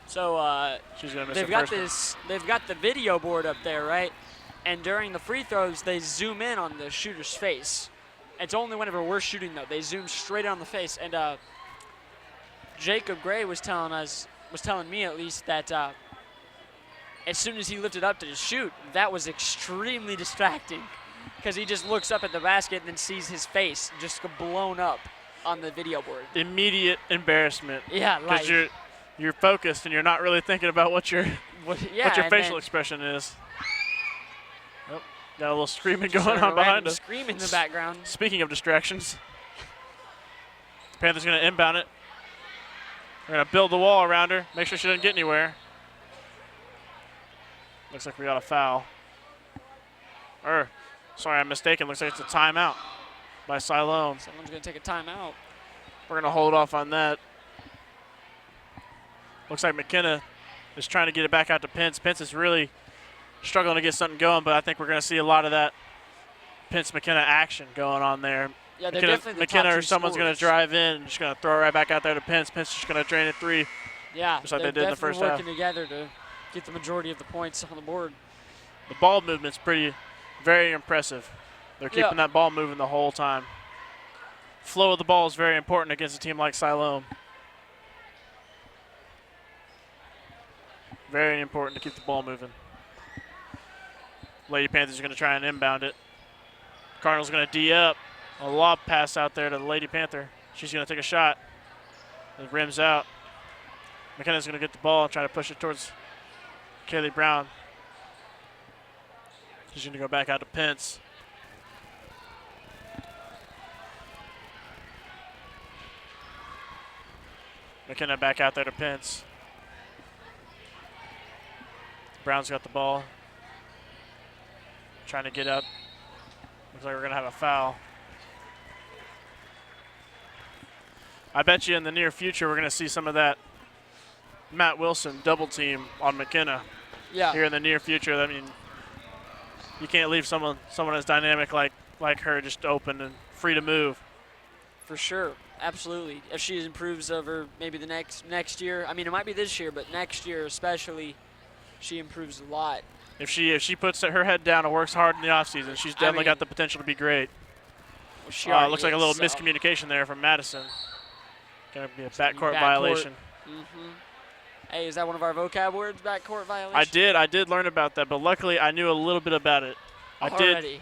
So she's gonna miss they've the got first one. this. They've got the video board up there, right? And during the free throws, they zoom in on the shooter's face. It's only whenever we're shooting though. They zoom straight on the face. And Jacob Gray was telling me at least that as soon as he lifted up to shoot, that was extremely distracting, because he just looks up at the basket and then sees his face just blown up on the video board. Immediate embarrassment. Yeah, because like you're focused and you're not really thinking about what your and facial expression is. Oh, got a little screaming going on random behind us. scream in the background. Speaking of distractions, Panthers going to inbound it. We're going to build the wall around her, make sure she doesn't get anywhere. Looks like we got a foul. Sorry, I'm mistaken. Looks like it's a timeout by Siloam. Someone's going to take a timeout. We're going to hold off on that. Looks like McKenna is trying to get it back out to Pence. Pence is really struggling to get something going, but I think we're going to see a lot of that Pence-McKenna action going on there. Yeah, they're definitely the McKenna top or two someone's going to scorers. drive in and just going to throw it right back out there to Pence. Pence is just going to drain it three. Yeah, just like they they're did in the first half. working together to get the majority of the points on the board. The ball movement's very impressive. They're keeping that ball moving the whole time. Flow of the ball is very important against a team like Siloam. Very important to keep the ball moving. Lady Panthers are going to try and inbound it. Cardinals going to D up. A lob pass out there to the Lady Panther. She's going to take a shot. It rims out. McKenna's going to get the ball and try to push it towards Kaylee Brown. She's going to go back out to Pence. McKenna back out there to Pence. Brown's got the ball. Trying to get up. Looks like we're going to have a foul. I bet you in the near future we're going to see some of that Matt Wilson double team on McKenna. Yeah. Here in the near future. I mean, you can't leave someone as dynamic like her just open and free to move. For sure, absolutely. If she improves over maybe the next year, I mean, it might be this year, but next year especially, she improves a lot. If she puts her head down and works hard in the offseason, she's definitely got the potential to be great. Well, looks like a little miscommunication there from Madison. Going to be a backcourt violation. Mm-hmm. Hey, is that one of our vocab words, backcourt violation? I did learn about that, but luckily I knew a little bit about it. I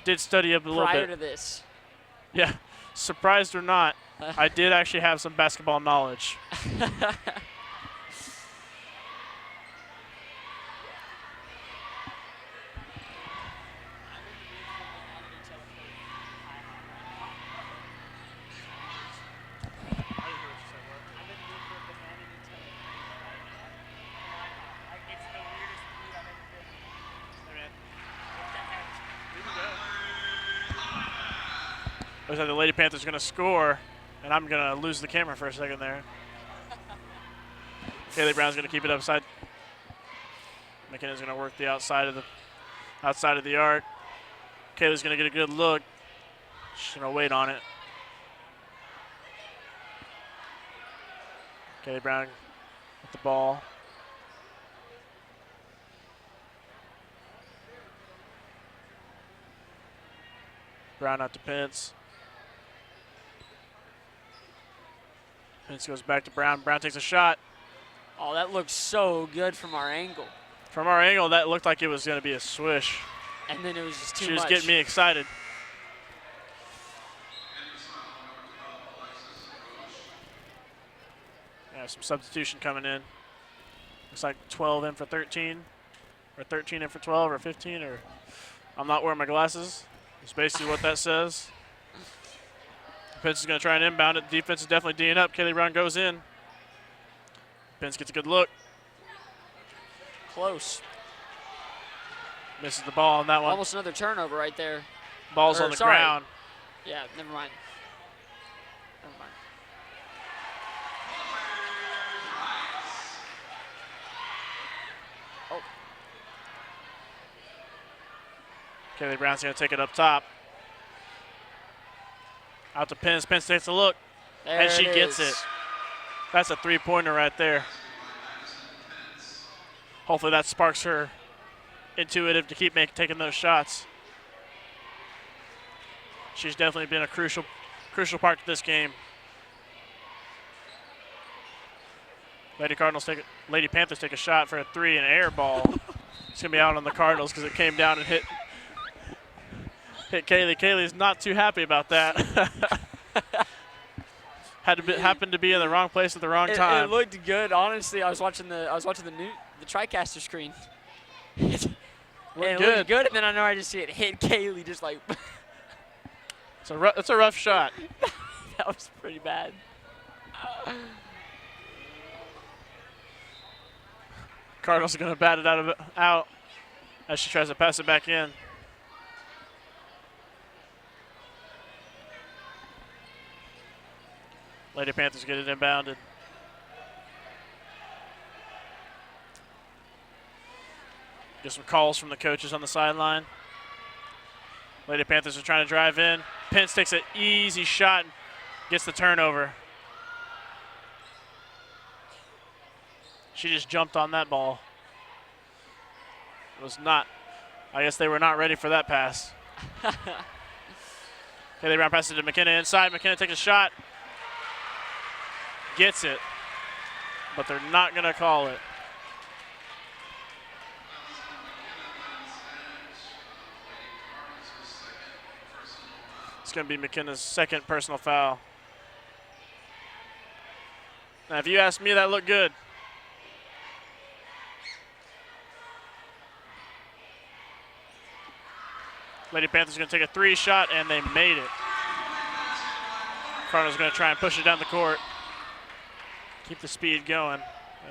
did study up a little bit. Prior to this. Yeah, surprised or not, I did actually have some basketball knowledge. Looks like the Lady Panthers going to score, and I'm going to lose the camera for a second there. Kaylee Brown's going to keep it upside. McKenna's going to work the outside of the arc. Kaylee's going to get a good look. She's going to wait on it. Kaylee Brown with the ball. Brown out to Pence. Pence goes back to Brown. Brown takes a shot. Oh, that looks so good from our angle. From our angle, that looked like it was going to be a swish. And then it was just too much. She was getting me excited. Yeah, some substitution coming in. Looks like 12 in for 13, or 13 in for 12, or 15, or I'm not wearing my glasses. That's basically what that says. Pence is going to try and inbound it. The defense is definitely D'ing up. Kaylee Brown goes in. Pence gets a good look. Close. Misses the ball on that one. Almost another turnover right there. Ball's on the ground. Yeah, never mind. Never mind. Oh. Kaylee Brown's going to take it up top. Out to Pence. Pence takes a look. There and she it gets is. it. That's a three-pointer right there. Hopefully that sparks her intuitive to keep taking those shots. She's definitely been a crucial part to this game. Lady Panthers take a shot for a three, an air ball. It's gonna be out on the Cardinals because it came down and hit Kaylee. Kaylee's not too happy about that. Happened to be in the wrong place at the wrong time. It looked good, honestly. I was watching the TriCaster screen. It looked good, and then I know I just see it hit Kaylee just like. It's a rough shot. That was pretty bad. Cardinals are going to bat it out as she tries to pass it back in. Lady Panthers get it inbounded. Get some calls from the coaches on the sideline. Lady Panthers are trying to drive in. Pence takes an easy shot and gets the turnover. She just jumped on that ball. It was not, I guess they were not ready for that pass. Kaylee Brown passes it to McKenna inside. McKenna takes a shot. Gets it, but they're not going to call it. It's going to be McKenna's second personal foul. Now, if you ask me, that looked good. Lady Panthers going to take a three shot, and they made it. Cardinals going to try and push it down the court. Keep the speed going.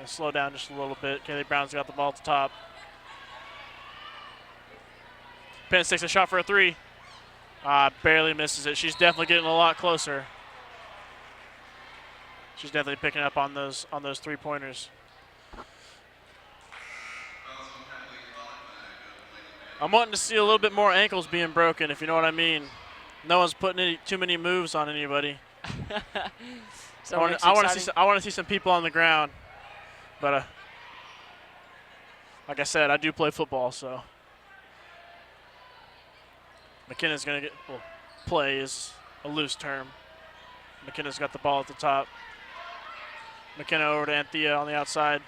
Slow down just a little bit. Kaylee Brown's got the ball at the top. Pence takes a shot for a three. Barely misses it. She's definitely getting a lot closer. She's definitely picking up on those three-pointers. I'm wanting to see a little bit more ankles being broken, if you know what I mean. No one's putting too many moves on anybody. I want to see some people on the ground, but like I said, I do play football, so McKenna's gonna play is a loose term. McKenna's got the ball at the top. McKenna over to Anthea on the outside.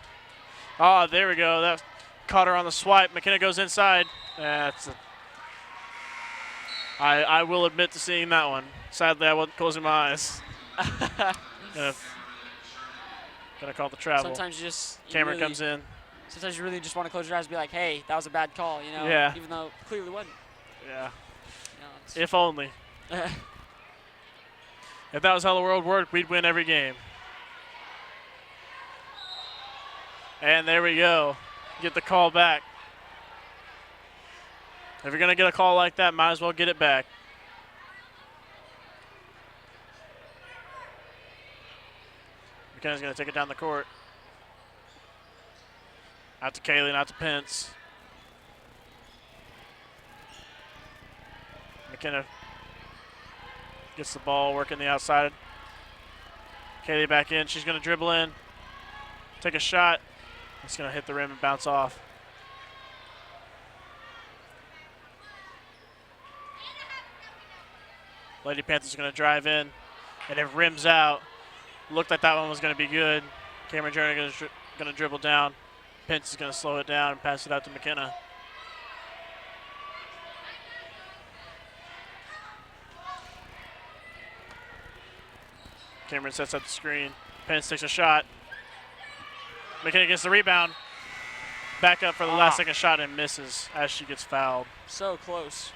Oh, there we go. That caught her on the swipe. McKenna goes inside. I will admit to seeing that one. Sadly, I wasn't closing my eyes. Gonna call the travel. Sometimes you Cameron comes in. Sometimes you really just want to close your eyes and be like, hey, that was a bad call, you know? Yeah. Even though it clearly wasn't. Yeah. You know, if only. If that was how the world worked, we'd win every game. And there we go. Get the call back. If you're going to get a call like that, might as well get it back. McKenna's going to take it down the court. Out to Kaylee, out to Pence. McKenna gets the ball, working the outside. Kaylee back in. She's going to dribble in, take a shot. It's going to hit the rim and bounce off. Lady Panthers going to drive in, and it rims out. Looked like that one was going to be good. Cameron Jernigan going to dribble down. Pence is going to slow it down and pass it out to McKenna. Cameron sets up the screen. Pence takes a shot. McKenna gets the rebound. Back up for the last second shot and misses as she gets fouled. So close.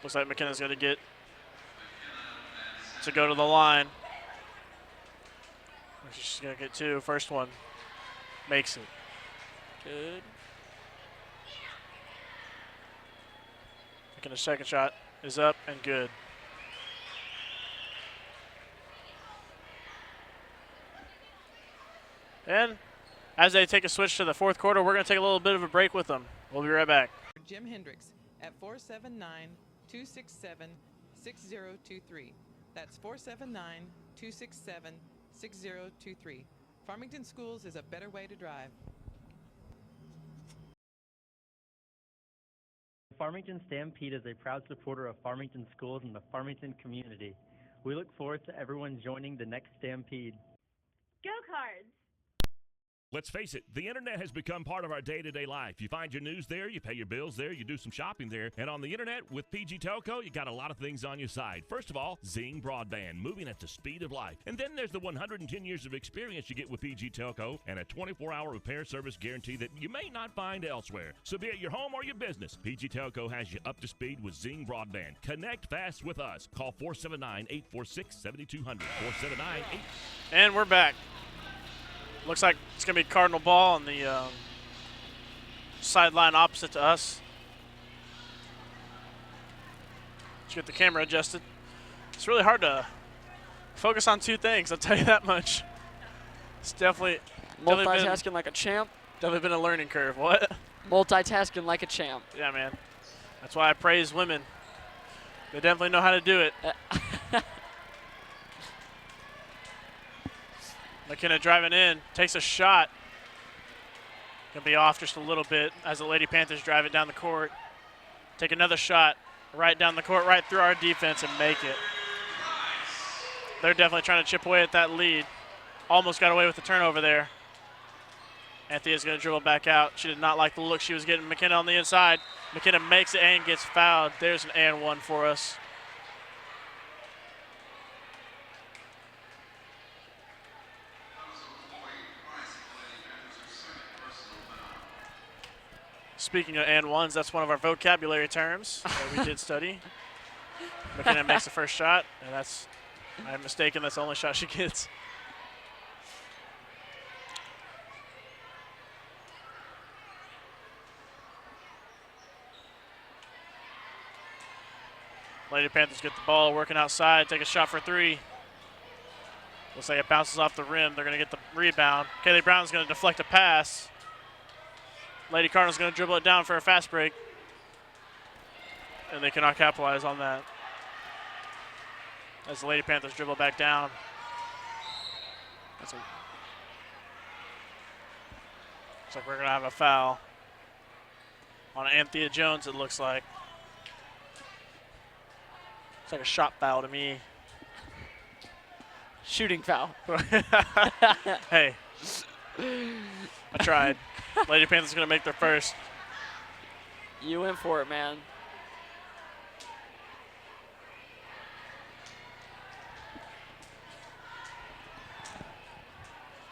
Looks like McKenna's going to get to go to the line. She's going to get two. First one makes it. Good. McKenna's second shot is up and good. And as they take a switch to the fourth quarter, we're going to take a little bit of a break with them. We'll be right back. Jim Hendricks at 479-267-6023. That's 479-267-6023. Farmington Schools is a better way to drive. Farmington Stampede is a proud supporter of Farmington schools and the Farmington community. We look forward to everyone joining the next Stampede. Go Cards! Let's face it, the internet has become part of our day-to-day life. You find your news there, you pay your bills there, you do some shopping there, and on the internet with PG Telco, you got a lot of things on your side. First of all, Zing Broadband, moving at the speed of light. And then there's the 110 years of experience you get with PG Telco and a 24-hour repair service guarantee that you may not find elsewhere. So be it your home or your business, PG Telco has you up to speed with Zing Broadband. Connect fast with us. Call 479-846-7200. 479-8. And we're back. Looks like it's going to be Cardinal ball on the sideline opposite to us. Let's get the camera adjusted. It's really hard to focus on two things, I'll tell you that much. It's definitely Multitasking like a champ. Definitely been a learning curve. What? Multitasking like a champ. Yeah, man. That's why I praise women. They definitely know how to do it. McKenna driving in, takes a shot. Gonna be off just a little bit as the Lady Panthers drive it down the court. Take another shot right down the court, right through our defense and make it. They're definitely trying to chip away at that lead. Almost got away with the turnover there. Anthea's gonna dribble back out. She did not like the look she was getting. McKenna on the inside. McKenna makes it and gets fouled. There's an and one for us. Speaking of and ones, that's one of our vocabulary terms that we did study. McKenna makes the first shot, and I'm mistaken, that's the only shot she gets. Lady Panthers get the ball, working outside, take a shot for three. Looks like it bounces off the rim. They're going to get the rebound. Kaylee Brown's going to deflect a pass. Lady Cardinals going to dribble it down for a fast break. And they cannot capitalize on that. As the Lady Panthers dribble back down. Looks like we're going to have a foul on Anthea Jones, it looks like. It's like a shot foul to me. Shooting foul. Hey, I tried. Lady Panthers going to make their first. You went for it, man.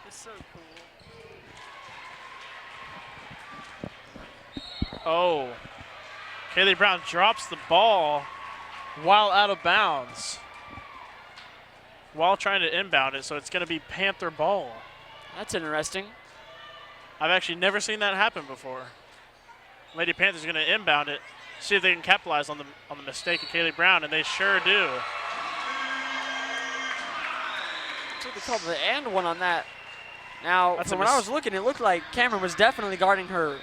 It's so cool. Oh. Kaylee Brown drops the ball while out of bounds. While trying to inbound it, so it's going to be Panther ball. That's interesting. I've actually never seen that happen before. Lady Panthers are going to inbound it, see if they can capitalize on the mistake of Kaylee Brown, and they sure do. So they called the and one on that. Now, That's from a when I was looking, it looked like Cameron was definitely guarding her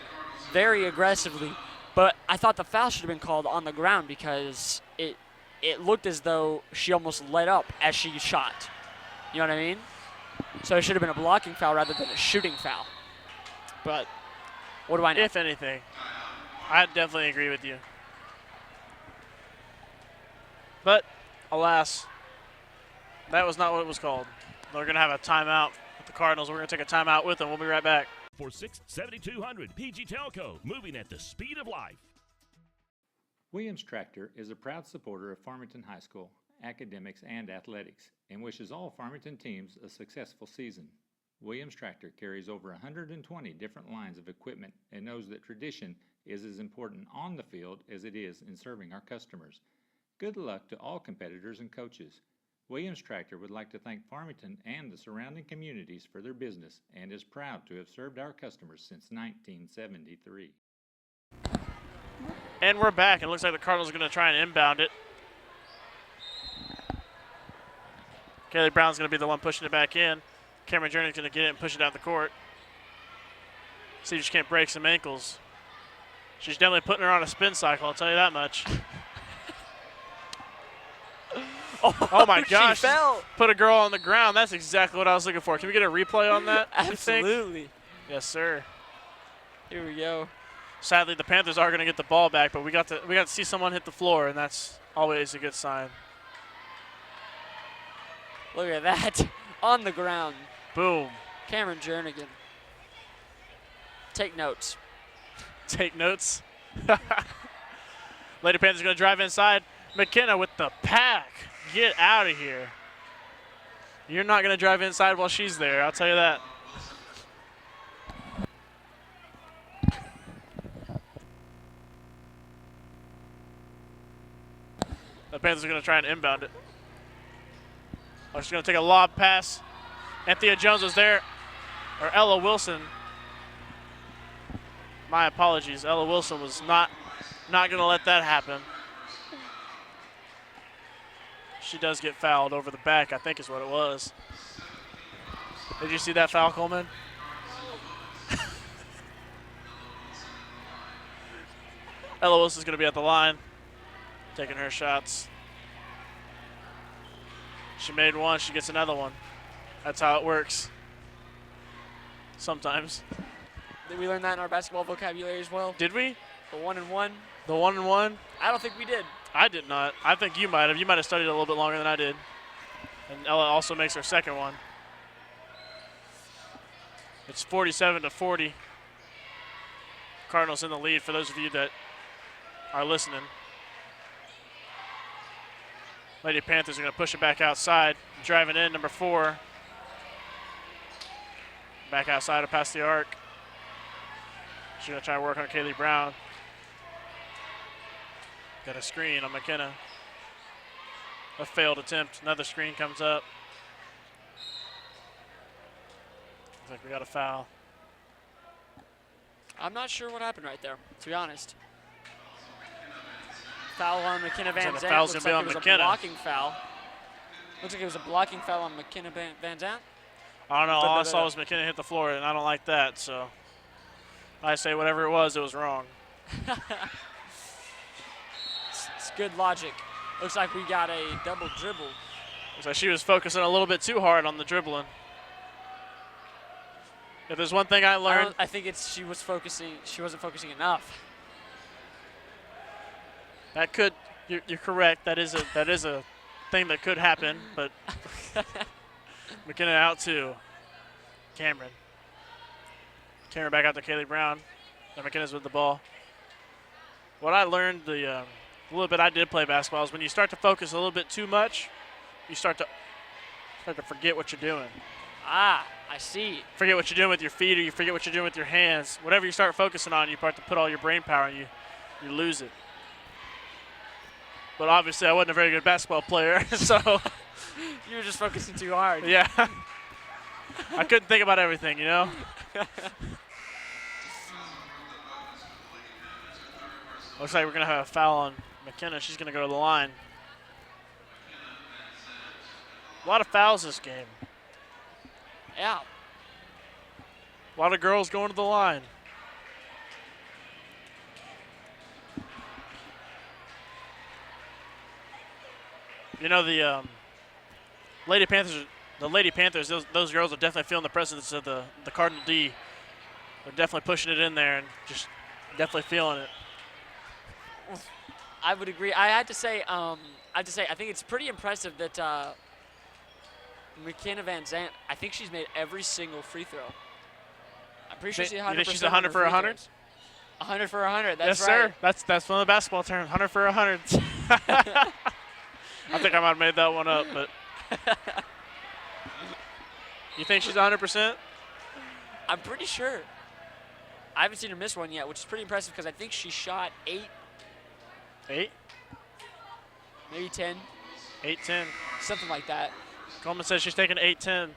very aggressively, but I thought the foul should have been called on the ground because it looked as though she almost let up as she shot. You know what I mean? So it should have been a blocking foul rather than a shooting foul. But what do I know? If anything, I definitely agree with you. But, alas, that was not what it was called. They're going to have a timeout with the Cardinals. We're going to take a timeout with them. We'll be right back. For 7200 PG Telco, moving at the speed of life. Williams Tractor is a proud supporter of Farmington High School, academics, and athletics, and wishes all Farmington teams a successful season. Williams Tractor carries over 120 different lines of equipment and knows that tradition is as important on the field as it is in serving our customers. Good luck to all competitors and coaches. Williams Tractor would like to thank Farmington and the surrounding communities for their business and is proud to have served our customers since 1973. And we're back. It looks like the Cardinals are going to try and inbound it. Kaylee Brown's going to be the one pushing it back in. Cameron Journey's going to get it and push it down the court. See if she can't break some ankles. She's definitely putting her on a spin cycle, I'll tell you that much. Oh my gosh. She fell. Put a girl on the ground. That's exactly what I was looking for. Can we get a replay on that? you think? Absolutely. Yes, sir. Here we go. Sadly, the Panthers are going to get the ball back, but we got to see someone hit the floor, and that's always a good sign. Look at that. On the ground. Boom. Cameron Jernigan. Take notes. Take notes. Lady Panthers going to drive inside. McKenna with the pack. Get out of here. You're not going to drive inside while she's there, I'll tell you that. The Panthers are going to try and inbound it. Oh, she's going to take a lob pass. Anthea Jones was there. Or Ella Wilson. My apologies. Ella Wilson was not going to let that happen. She does get fouled over the back, I think is what it was. Did you see that foul, Coleman? Ella Wilson's going to be at the line, taking her shots. She made one, she gets another one. That's how it works. Sometimes. Did we learn that in our basketball vocabulary as well? Did we? The 1-and-1? The 1-and-1? I don't think we did. I did not. I think you might have. You might have studied a little bit longer than I did. And Ella also makes her second one. It's 47-40. Cardinals in the lead for those of you that are listening. Lady Panthers are going to push it back outside. Driving in, number 4. Back outside or past the arc. She's going to try to work on Kaylee Brown. Got a screen on McKenna. A failed attempt. Another screen comes up. Looks like we got a foul. I'm not sure what happened right there, to be honest. Foul on McKenna Van the Zandt. foul's Looks gonna be like on it was McKenna. a blocking foul. Looks like it was a blocking foul on McKenna Van Zandt. I don't know. All I saw was McKenna hit the floor, and I don't like that. So I say whatever it was wrong. It's good logic. Looks like we got a double dribble. Looks like she was focusing a little bit too hard on the dribbling. If there's one thing I learned, I think it's she wasn't focusing enough. that could. You're correct. That is a thing that could happen. But McKenna out to Cameron. Cameron back out to Kaylee Brown. And McKenna's with the ball. What I learned the little bit I did play basketball is when you start to focus a little bit too much, you start to forget what you're doing. Ah, I see. Forget what you're doing with your feet, or you forget what you're doing with your hands. Whatever you start focusing on, you start to put all your brain power and you lose it. But obviously I wasn't a very good basketball player, so. You were just focusing too hard. Yeah. I couldn't think about everything, you know? Looks like we're going to have a foul on McKenna. She's going to go to the line. A lot of fouls this game. Yeah. A lot of girls going to the line. You know, the Lady Panthers, those girls are definitely feeling the presence of the Cardinal D. They're definitely pushing it in there and just definitely feeling it. I would agree. I have to say, I think it's pretty impressive that McKenna Van Zant, I think she's made every single free throw. I'm pretty sure she's 100%. You think she's 100 for 100? 100 for 100. That's yes, right. sir. That's one of the basketball terms. 100 for 100. I think I might have made that one up, but you think she's 100%? I'm pretty sure. I haven't seen her miss one yet, which is pretty impressive because I think she shot 8. 8? Maybe 10. 8-10. Something like that. Coleman says she's taking 8-10.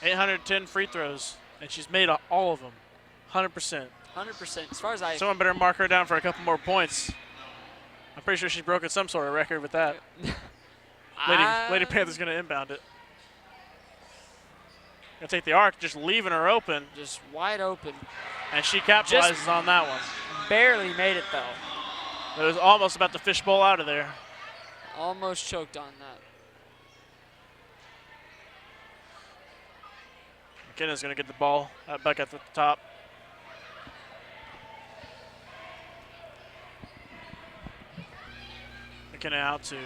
810 free throws, and she's made all of them. 100%. 100%. As far as Someone better mark her down for a couple more points. I'm pretty sure she's broken some sort of record with that. Lady Panther's going to inbound it. Going to take the arc, just leaving her open. Just wide open. And she capitalizes on that one. Barely made it, though. It was almost about to fishbowl out of there. Almost choked on that. McKenna's going to get the ball back at the top. McKenna out to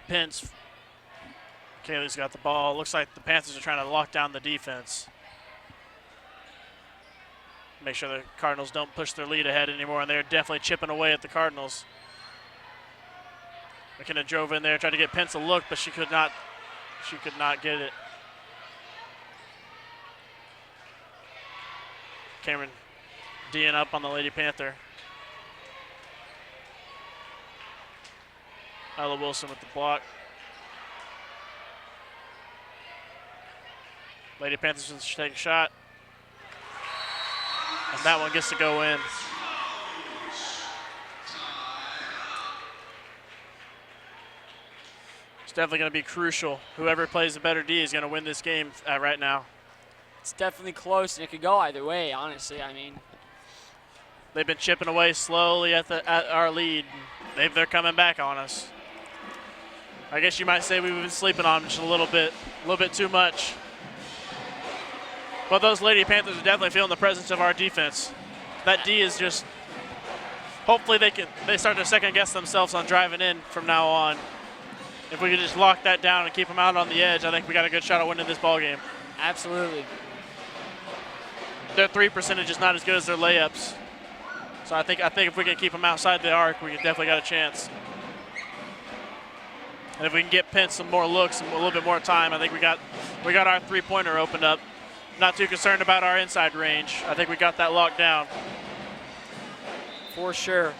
Pence. Kaylee's got the ball. Looks like the Panthers are trying to lock down the defense. Make sure the Cardinals don't push their lead ahead anymore, and they're definitely chipping away at the Cardinals. McKenna drove in there, tried to get Pence a look, but she could not get it. Cameron D'ing up on the Lady Panther. Ella Wilson with the block. Lady Panthers should take a shot. And that one gets to go in. It's definitely going to be crucial. Whoever plays the better D is going to win this game right now. It's definitely close, and it could go either way, honestly. I mean, they've been chipping away slowly at our lead. They're coming back on us. I guess you might say we've been sleeping on them just a little bit too much. But those Lady Panthers are definitely feeling the presence of our defense. That D is just, hopefully they start to second guess themselves on driving in from now on. If we could just lock that down and keep them out on the edge, I think we got a good shot at winning this ball game. Absolutely. Their 3 percentage is not as good as their layups. So I think if we can keep them outside the arc, we definitely got a chance. And if we can get Pence some more looks and a little bit more time, I think we got our three-pointer opened up. Not too concerned about our inside range. I think we got that locked down. For sure.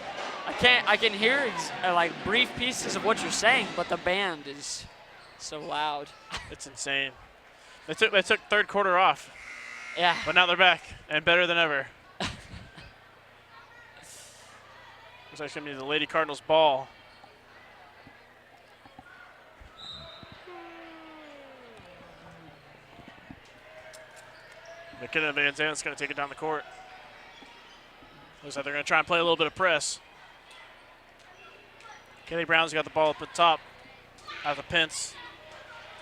I can hear like brief pieces of what you're saying, but the band is so loud. It's insane. They took third quarter off. Yeah. But now they're back and better than ever. Looks like it's going to be the Lady Cardinals ball. McKenna Van Zant's going to take it down the court. Looks like they're going to try and play a little bit of press. Kaylee Brown's got the ball up at the top. Out to Pence.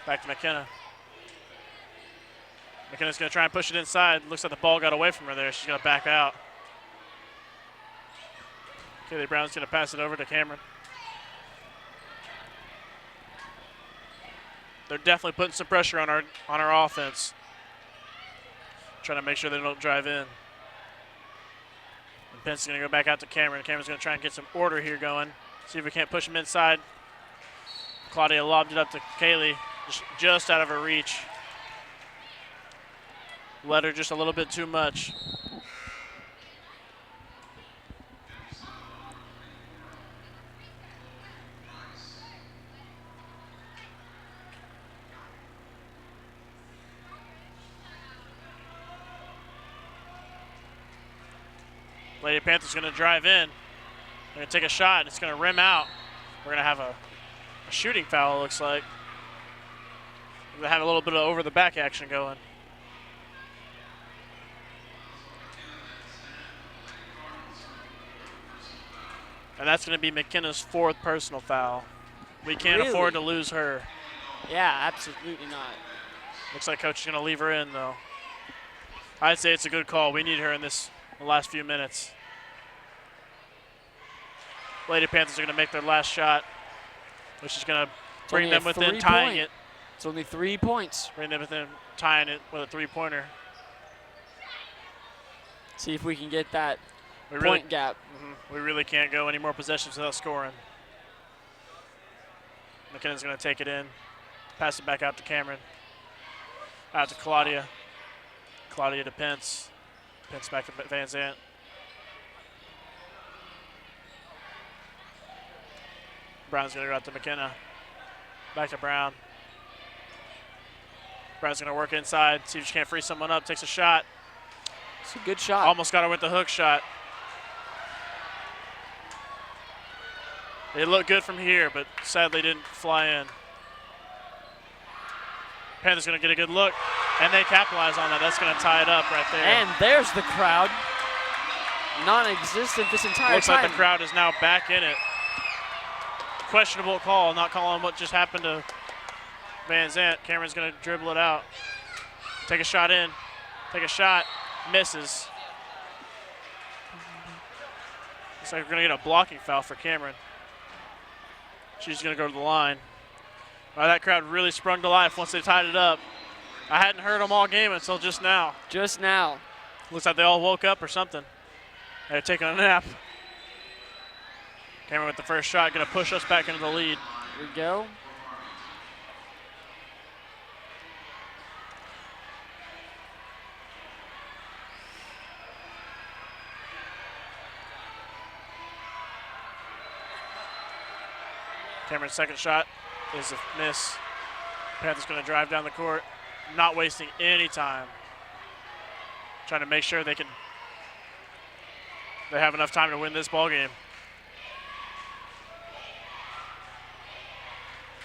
Back to McKenna. McKenna's going to try and push it inside. Looks like the ball got away from her there. She's going to back out. Kaylee Brown's going to pass it over to Cameron. They're definitely putting some pressure on our offense. Trying to make sure they don't drive in. And Pence is going to go back out to Cameron. Cameron's going to try and get some order here going. See if we can't push him inside. Claudia lobbed it up to Kaylee, just out of her reach. Led her just a little bit too much. Lady Panthers going to drive in. They're going to take a shot, and it's going to rim out. We're going to have a shooting foul, it looks like. We're going to have a little bit of over-the-back action going. And that's going to be McKenna's 4th personal foul. We can't afford to lose her. Yeah, absolutely not. Looks like coach is going to leave her in, though. I'd say it's a good call. We need her in the last few minutes. Lady Panthers are going to make their last shot, which is going to bring them within tying it. It's only 3 points. Bring them within tying it with a 3-pointer. See if we can get that point gap. We really can't go any more possessions without scoring. McKinnon's going to take it in, pass it back out to Cameron. Out to Claudia. Claudia to Pence. Pence back to Van Zant. Brown's going to go out to McKenna. Back to Brown. Brown's going to work inside, see if she can't free someone up. Takes a shot. It's a good shot. Almost got her with the hook shot. It looked good from here, but sadly didn't fly in. Panthers going to get a good look, and they capitalize on that. That's going to tie it up right there. And there's the crowd. Non-existent this entire time. Looks like the crowd is now back in it. Questionable call, not calling what just happened to Van Zant. Cameron's going to dribble it out. Take a shot in. Take a shot. Misses. Looks like we're going to get a blocking foul for Cameron. She's going to go to the line. Wow, that crowd really sprung to life once they tied it up. I hadn't heard them all game until just now. Just now. Looks like they all woke up or something. They're taking a nap. Cameron with the first shot, going to push us back into the lead. Here we go. Cameron's second shot is a miss. Panthers going to drive down the court, not wasting any time. Trying to make sure they have enough time to win this ball game.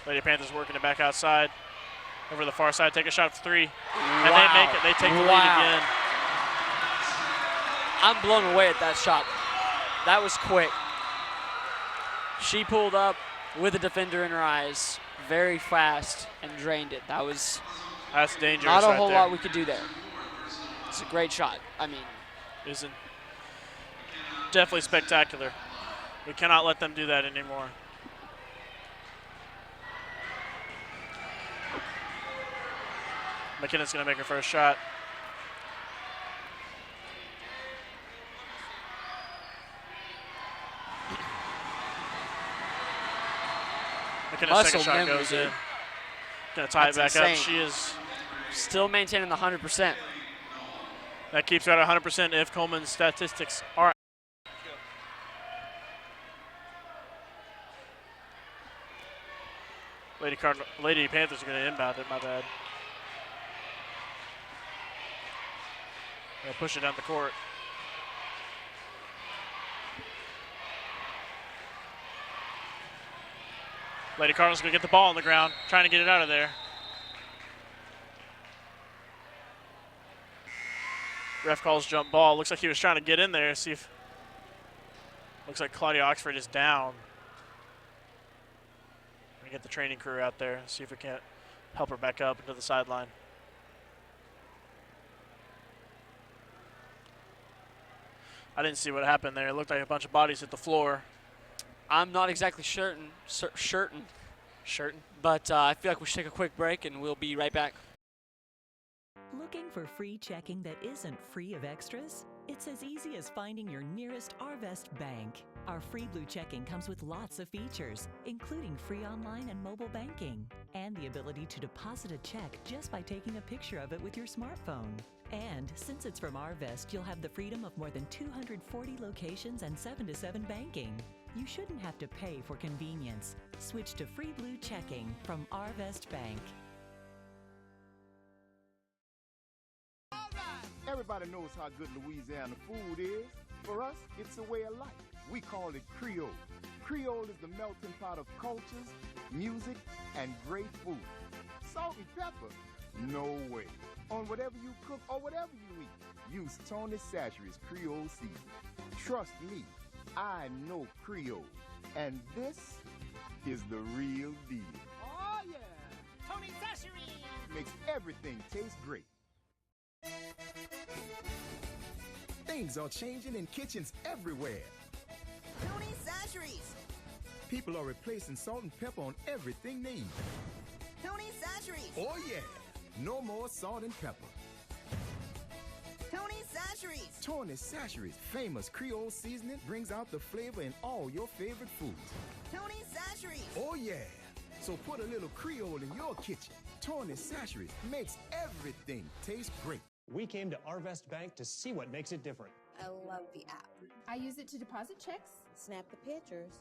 Lady Panthers working it back outside. Over the far side, take a shot for 3. And they make it. They take the lead again. I'm blown away at that shot. That was quick. She pulled up with a defender in her eyes, very fast, and drained it. That's dangerous. Not a whole lot we could do there. It's a great shot. I mean, isn't definitely spectacular. We cannot let them do that anymore. McKinnon's going to make her first shot. McKinnon's second shot goes in. Going to tie it back up. She is still maintaining the 100%. That keeps her at 100% if Coleman's statistics are. Lady Panthers are going to inbound it, my bad. They'll push it down the court. Lady Cardinals going to get the ball on the ground, trying to get it out of there. Ref calls jump ball. Looks like he was trying to get in there, see if. Looks like Claudia Oxford is down. Gonna get the training crew out there, see if we can't help her back up into the sideline. I didn't see what happened there. It looked like a bunch of bodies hit the floor. I'm not exactly certain, but I feel like we should take a quick break and we'll be right back. Looking for free checking that isn't free of extras? It's as easy as finding your nearest Arvest bank. Our free blue checking comes with lots of features, including free online and mobile banking, and the ability to deposit a check just by taking a picture of it with your smartphone. And since it's from Arvest, you'll have the freedom of more than 240 locations and 7-to-7 banking. You shouldn't have to pay for convenience. Switch to free blue checking from Arvest Bank. Everybody knows how good Louisiana food is. For us, it's a way of life. We call it Creole. Creole is the melting pot of cultures, music, and great food. Salt and pepper? No way. On whatever you cook or whatever you eat, use Tony Chachere's Creole seasoning. Trust me, I know Creole. And this is the real deal. Oh, yeah. Tony Chachere's. Makes everything taste great. Things are changing in kitchens everywhere. Tony Chachere's. People are replacing salt and pepper on everything they eat. Tony Chachere's. Oh, yeah. No more salt and pepper. Tony Chachere's. Tony Chachere's famous Creole seasoning brings out the flavor in all your favorite foods. Tony Chachere's. Oh, yeah. So put a little Creole in your kitchen. Tony Chachere's makes everything taste great. We came to Arvest Bank to see what makes it different. I love the app. I use it to deposit checks, Snap the pictures,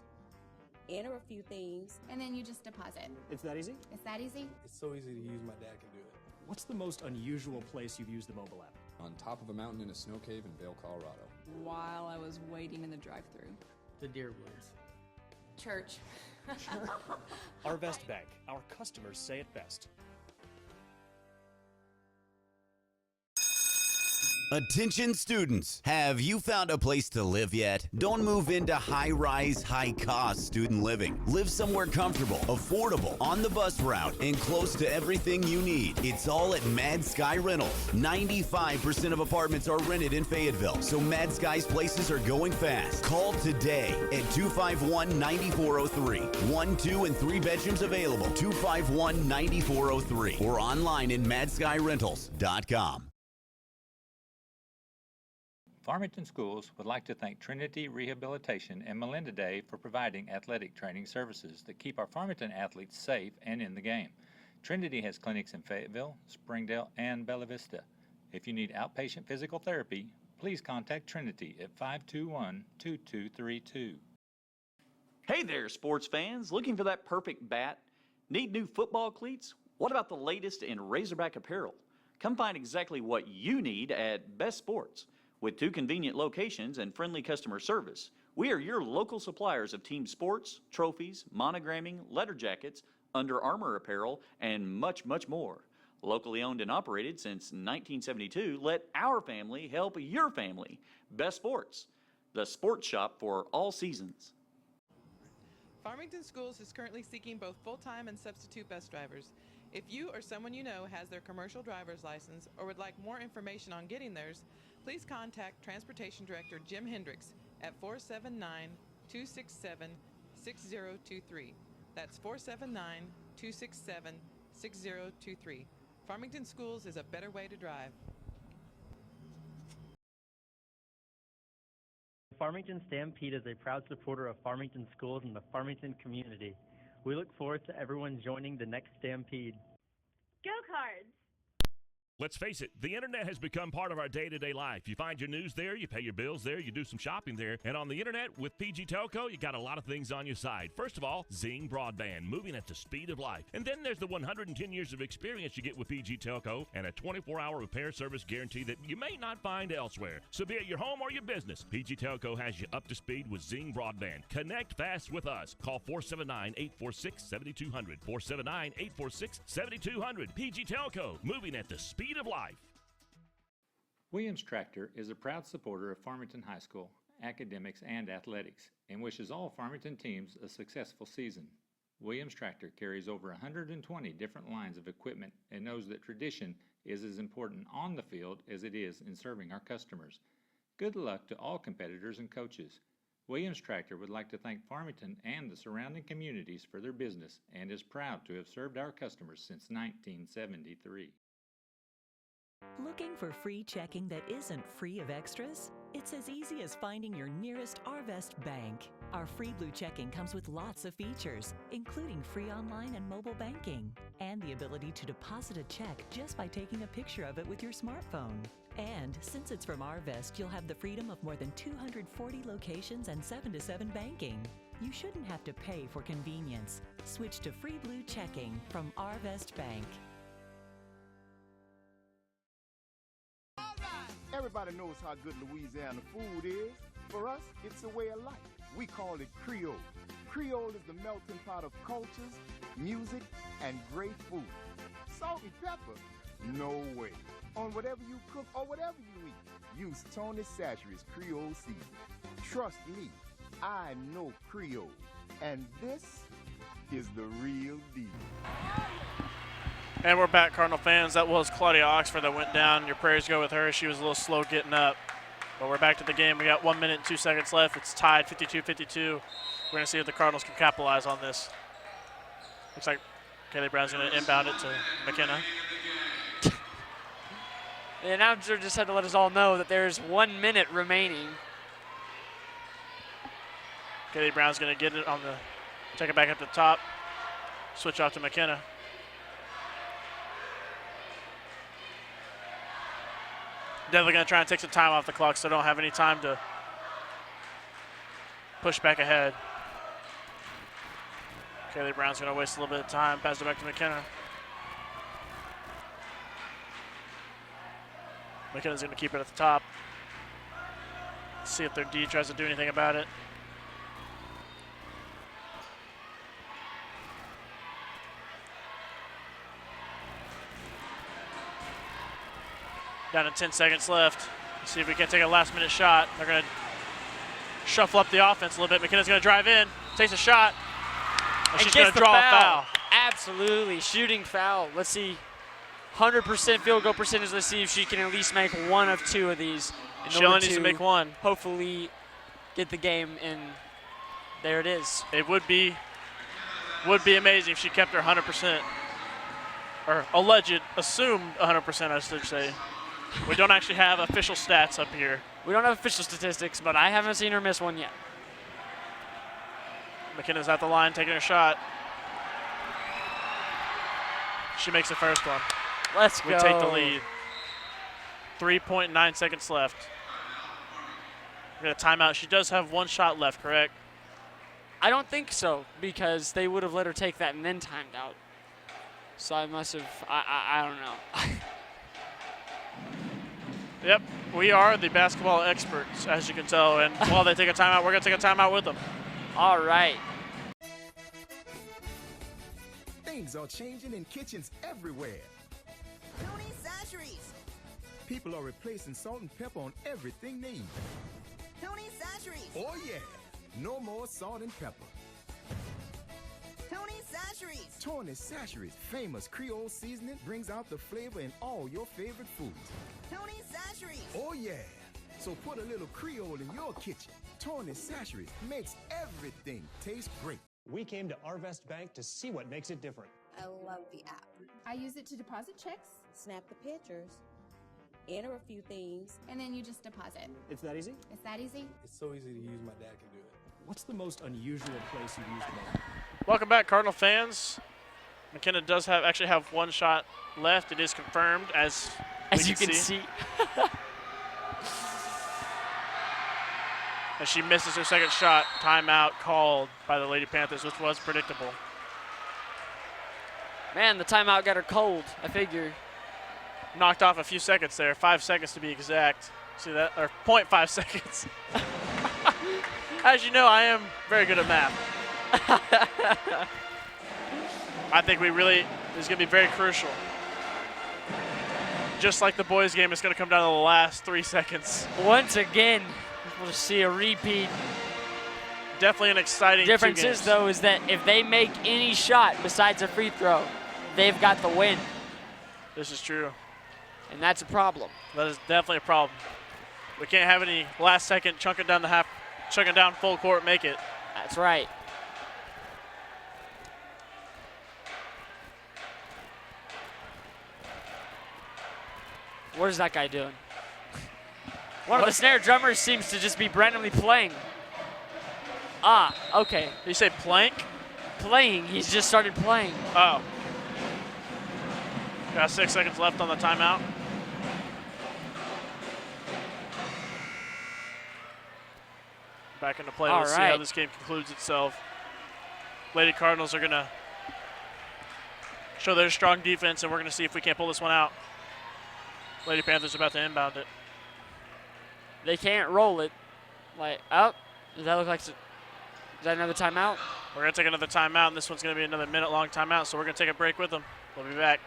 enter a few things. and then you just deposit. It's that easy? It's that easy? It's so easy to use, my dad can do it. What's the most unusual place you've used the mobile app? On top of a mountain in a snow cave in Vail, Colorado. While I was waiting in the drive-thru. The Deer Woods. Church. Arvest Bank. Our customers say it best. Attention students, have you found a place to live yet? Don't move into high-rise, high-cost student living. Live somewhere comfortable, affordable, on the bus route, and close to everything you need. It's all at Mad Sky Rentals. 95% of apartments are rented in Fayetteville, so Mad Sky's places are going fast. Call today at 251-9403. 1, 2, and 3 bedrooms available. 251-9403 or online at madskyrentals.com. Farmington Schools would like to thank Trinity Rehabilitation and Melinda Day for providing athletic training services that keep our Farmington athletes safe and in the game. Trinity has clinics in Fayetteville, Springdale, and Bella Vista. If you need outpatient physical therapy, please contact Trinity at 521-2232. Hey there, sports fans. Looking for that perfect bat? Need new football cleats? What about the latest in Razorback apparel? Come find exactly what you need at Best Sports. With 2 convenient locations and friendly customer service, we are your local suppliers of team sports, trophies, monogramming, letter jackets, Under Armour apparel, and much, much more. Locally owned and operated since 1972, let our family help your family. Best Sports, the sports shop for all seasons. Farmington Schools is currently seeking both full-time and substitute bus drivers. If you or someone you know has their commercial driver's license or would like more information on getting theirs, please contact Transportation Director Jim Hendricks at 479-267-6023. That's 479-267-6023. Farmington Schools is a better way to drive. The Farmington Stampede is a proud supporter of Farmington schools and the Farmington community. We look forward to everyone joining the next Stampede. Go Cards! Let's face it, the internet has become part of our day-to-day life. You find your news there, you pay your bills there, you do some shopping there, and on the internet with PG Telco, you got a lot of things on your side. First of all, Zing Broadband, moving at the speed of life. And then there's the 110 years of experience you get with PG Telco and a 24-hour repair service guarantee that you may not find elsewhere. So be it your home or your business, PG Telco has you up to speed with Zing Broadband. Connect fast with us. Call 479-846-7200. 479-846-7200. PG Telco, moving at the speed of life. Williams Tractor is a proud supporter of Farmington High School, academics, and athletics, and wishes all Farmington teams a successful season. Williams Tractor carries over 120 different lines of equipment and knows that tradition is as important on the field as it is in serving our customers. Good luck to all competitors and coaches. Williams Tractor would like to thank Farmington and the surrounding communities for their business and is proud to have served our customers since 1973. Looking for free checking that isn't free of extras? It's as easy as finding your nearest Arvest bank. Our Free Blue checking comes with lots of features, including free online and mobile banking, and the ability to deposit a check just by taking a picture of it with your smartphone. And since it's from Arvest, you'll have the freedom of more than 240 locations and 7-to-7 banking. You shouldn't have to pay for convenience. Switch to Free Blue checking from Arvest Bank. Everybody knows how good Louisiana food is. For us, it's a way of life. We call it Creole. Creole is the melting pot of cultures, music, and great food. Salt and pepper? No way. On whatever you cook or whatever you eat, use Tony Chachere's Creole seasoning. Trust me, I know Creole. And this is the real deal. And we're back, Cardinal fans. That was Claudia Oxford that went down. Your prayers go with her. She was a little slow getting up. But we're back to the game. We got 1 minute and 2 seconds left. It's tied 52-52. We're going to see if the Cardinals can capitalize on this. Looks like Kaylee Brown's going to inbound it to McKenna. The announcer just had to let us all know that there's 1 minute remaining. Kaylee Brown's going to get it on the, take it back up to the top. Switch off to McKenna. Definitely going to try and take some time off the clock so they don't have any time to push back ahead. Kaylee Brown's going to waste a little bit of time, pass it back to McKenna. McKenna's going to keep it at the top. See if their D tries to do anything about it. Down to 10 seconds left. See if we can take a last-minute shot. They're going to shuffle up the offense a little bit. McKenna's going to drive in, takes a shot, and she's going to draw a foul. Absolutely, shooting foul. Let's see, 100% field goal percentage. Let's see if she can at least make one of two of these. She only needs to make one. Hopefully get the game, and there it is. It would be amazing if she kept her 100%, or assumed 100%, I should say. We don't actually have official stats up here. We don't have official statistics, but I haven't seen her miss one yet. McKenna's at the line taking her shot. She makes the first one. Let's go. We take the lead. 3.9 seconds left. We got a timeout. She does have one shot left, correct? I don't think so, because they would have let her take that and then timed out. So I must have, I don't know. Yep, we are the basketball experts, as you can tell. And while they take a timeout, we're going to take a timeout with them. All right. Things are changing in kitchens everywhere. Tony Chachere's. People are replacing salt and pepper on everything they eat. Tony Chachere's. Oh yeah, no more salt and pepper. Tony Chachere's. Tony Chachere's famous Creole seasoning brings out the flavor in all your favorite foods. Tony Chachere's. Oh yeah, so put a little Creole in your kitchen. Tony Chachere's makes everything taste great. We came to Arvest Bank to see what makes it different. I love the app. I use it to deposit checks, Snap the pictures, enter a few things. and then you just deposit. It's that easy? It's that easy? It's so easy to use, my dad can do it. What's the most unusual place you've used the mobile? Welcome back, Cardinal fans. McKenna does actually have one shot left. It is confirmed, as you can see. As she misses her second shot, timeout called by the Lady Panthers, which was predictable. Man, the timeout got her cold, I figure. Knocked off a few seconds there, 5 seconds to be exact. See that? Or 0.5 seconds. As you know, I am very good at math. I think this is going to be very crucial. Just like the boys' game, it's going to come down to the last 3 seconds. Once again, we'll just see a repeat. Definitely an exciting Difference 2 games. is, though, is that if they make any shot besides a free throw, they've got the win. This is true. And that's a problem. That is definitely a problem. We can't have any last second chunking down full court, make it. That's right. What is that guy doing? One of the snare drummers seems to just be randomly playing. Ah, okay. Did you say plank? Playing. He's just started playing. Oh. Got 6 seconds left on the timeout. Back into play. Let's see how this game concludes itself. Lady Cardinals are going to show their strong defense, and we're going to see if we can't pull this one out. Lady Panthers are about to inbound it. They can't roll it. Does that look like? Is that another timeout? We're going to take another timeout, and this one's going to be another minute-long timeout, so we're going to take a break with them. We'll be back.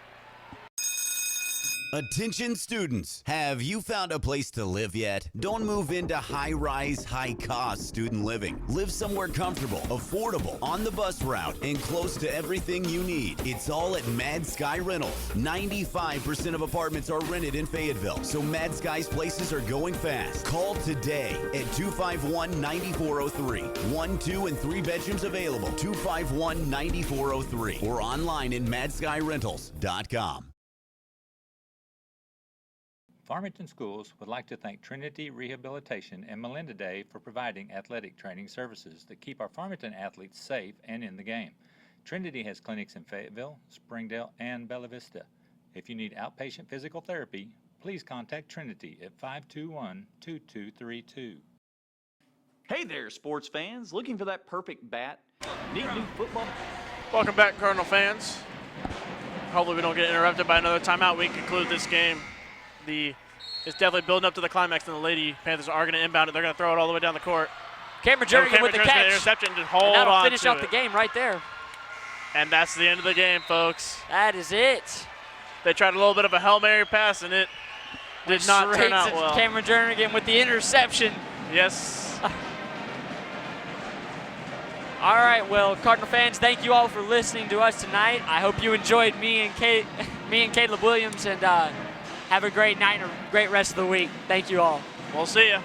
Attention students, have you found a place to live yet? Don't move into high-rise, high-cost student living. Live somewhere comfortable, affordable, on the bus route, and close to everything you need. It's all at Mad Sky Rentals. 95% of apartments are rented in Fayetteville, so Mad Sky's places are going fast. Call today at 251-9403. 1, 2, and 3 bedrooms available. 251-9403 or online in madskyrentals.com. Farmington Schools would like to thank Trinity Rehabilitation and Melinda Day for providing athletic training services that keep our Farmington athletes safe and in the game. Trinity has clinics in Fayetteville, Springdale, and Bella Vista. If you need outpatient physical therapy, please contact Trinity at 521-2232. Hey there, sports fans. Looking for that perfect bat? Need new football? Welcome back, Cardinal fans. Hopefully we don't get interrupted by another timeout. We can conclude this game. It's definitely building up to the climax, and the Lady Panthers are going to inbound it. They're going to throw it all the way down the court. Cameron Jernigan with the catch. Interception, just hold and that'll on finish to off it. the game right there. And that's the end of the game, folks. That is it. They tried a little bit of a Hail Mary pass, and it did not turn out well. Cameron Jernigan with the interception. Yes. All right, well, Cardinal fans, thank you all for listening to us tonight. I hope you enjoyed me and Caleb Williams, and have a great night and a great rest of the week. Thank you all. We'll see you.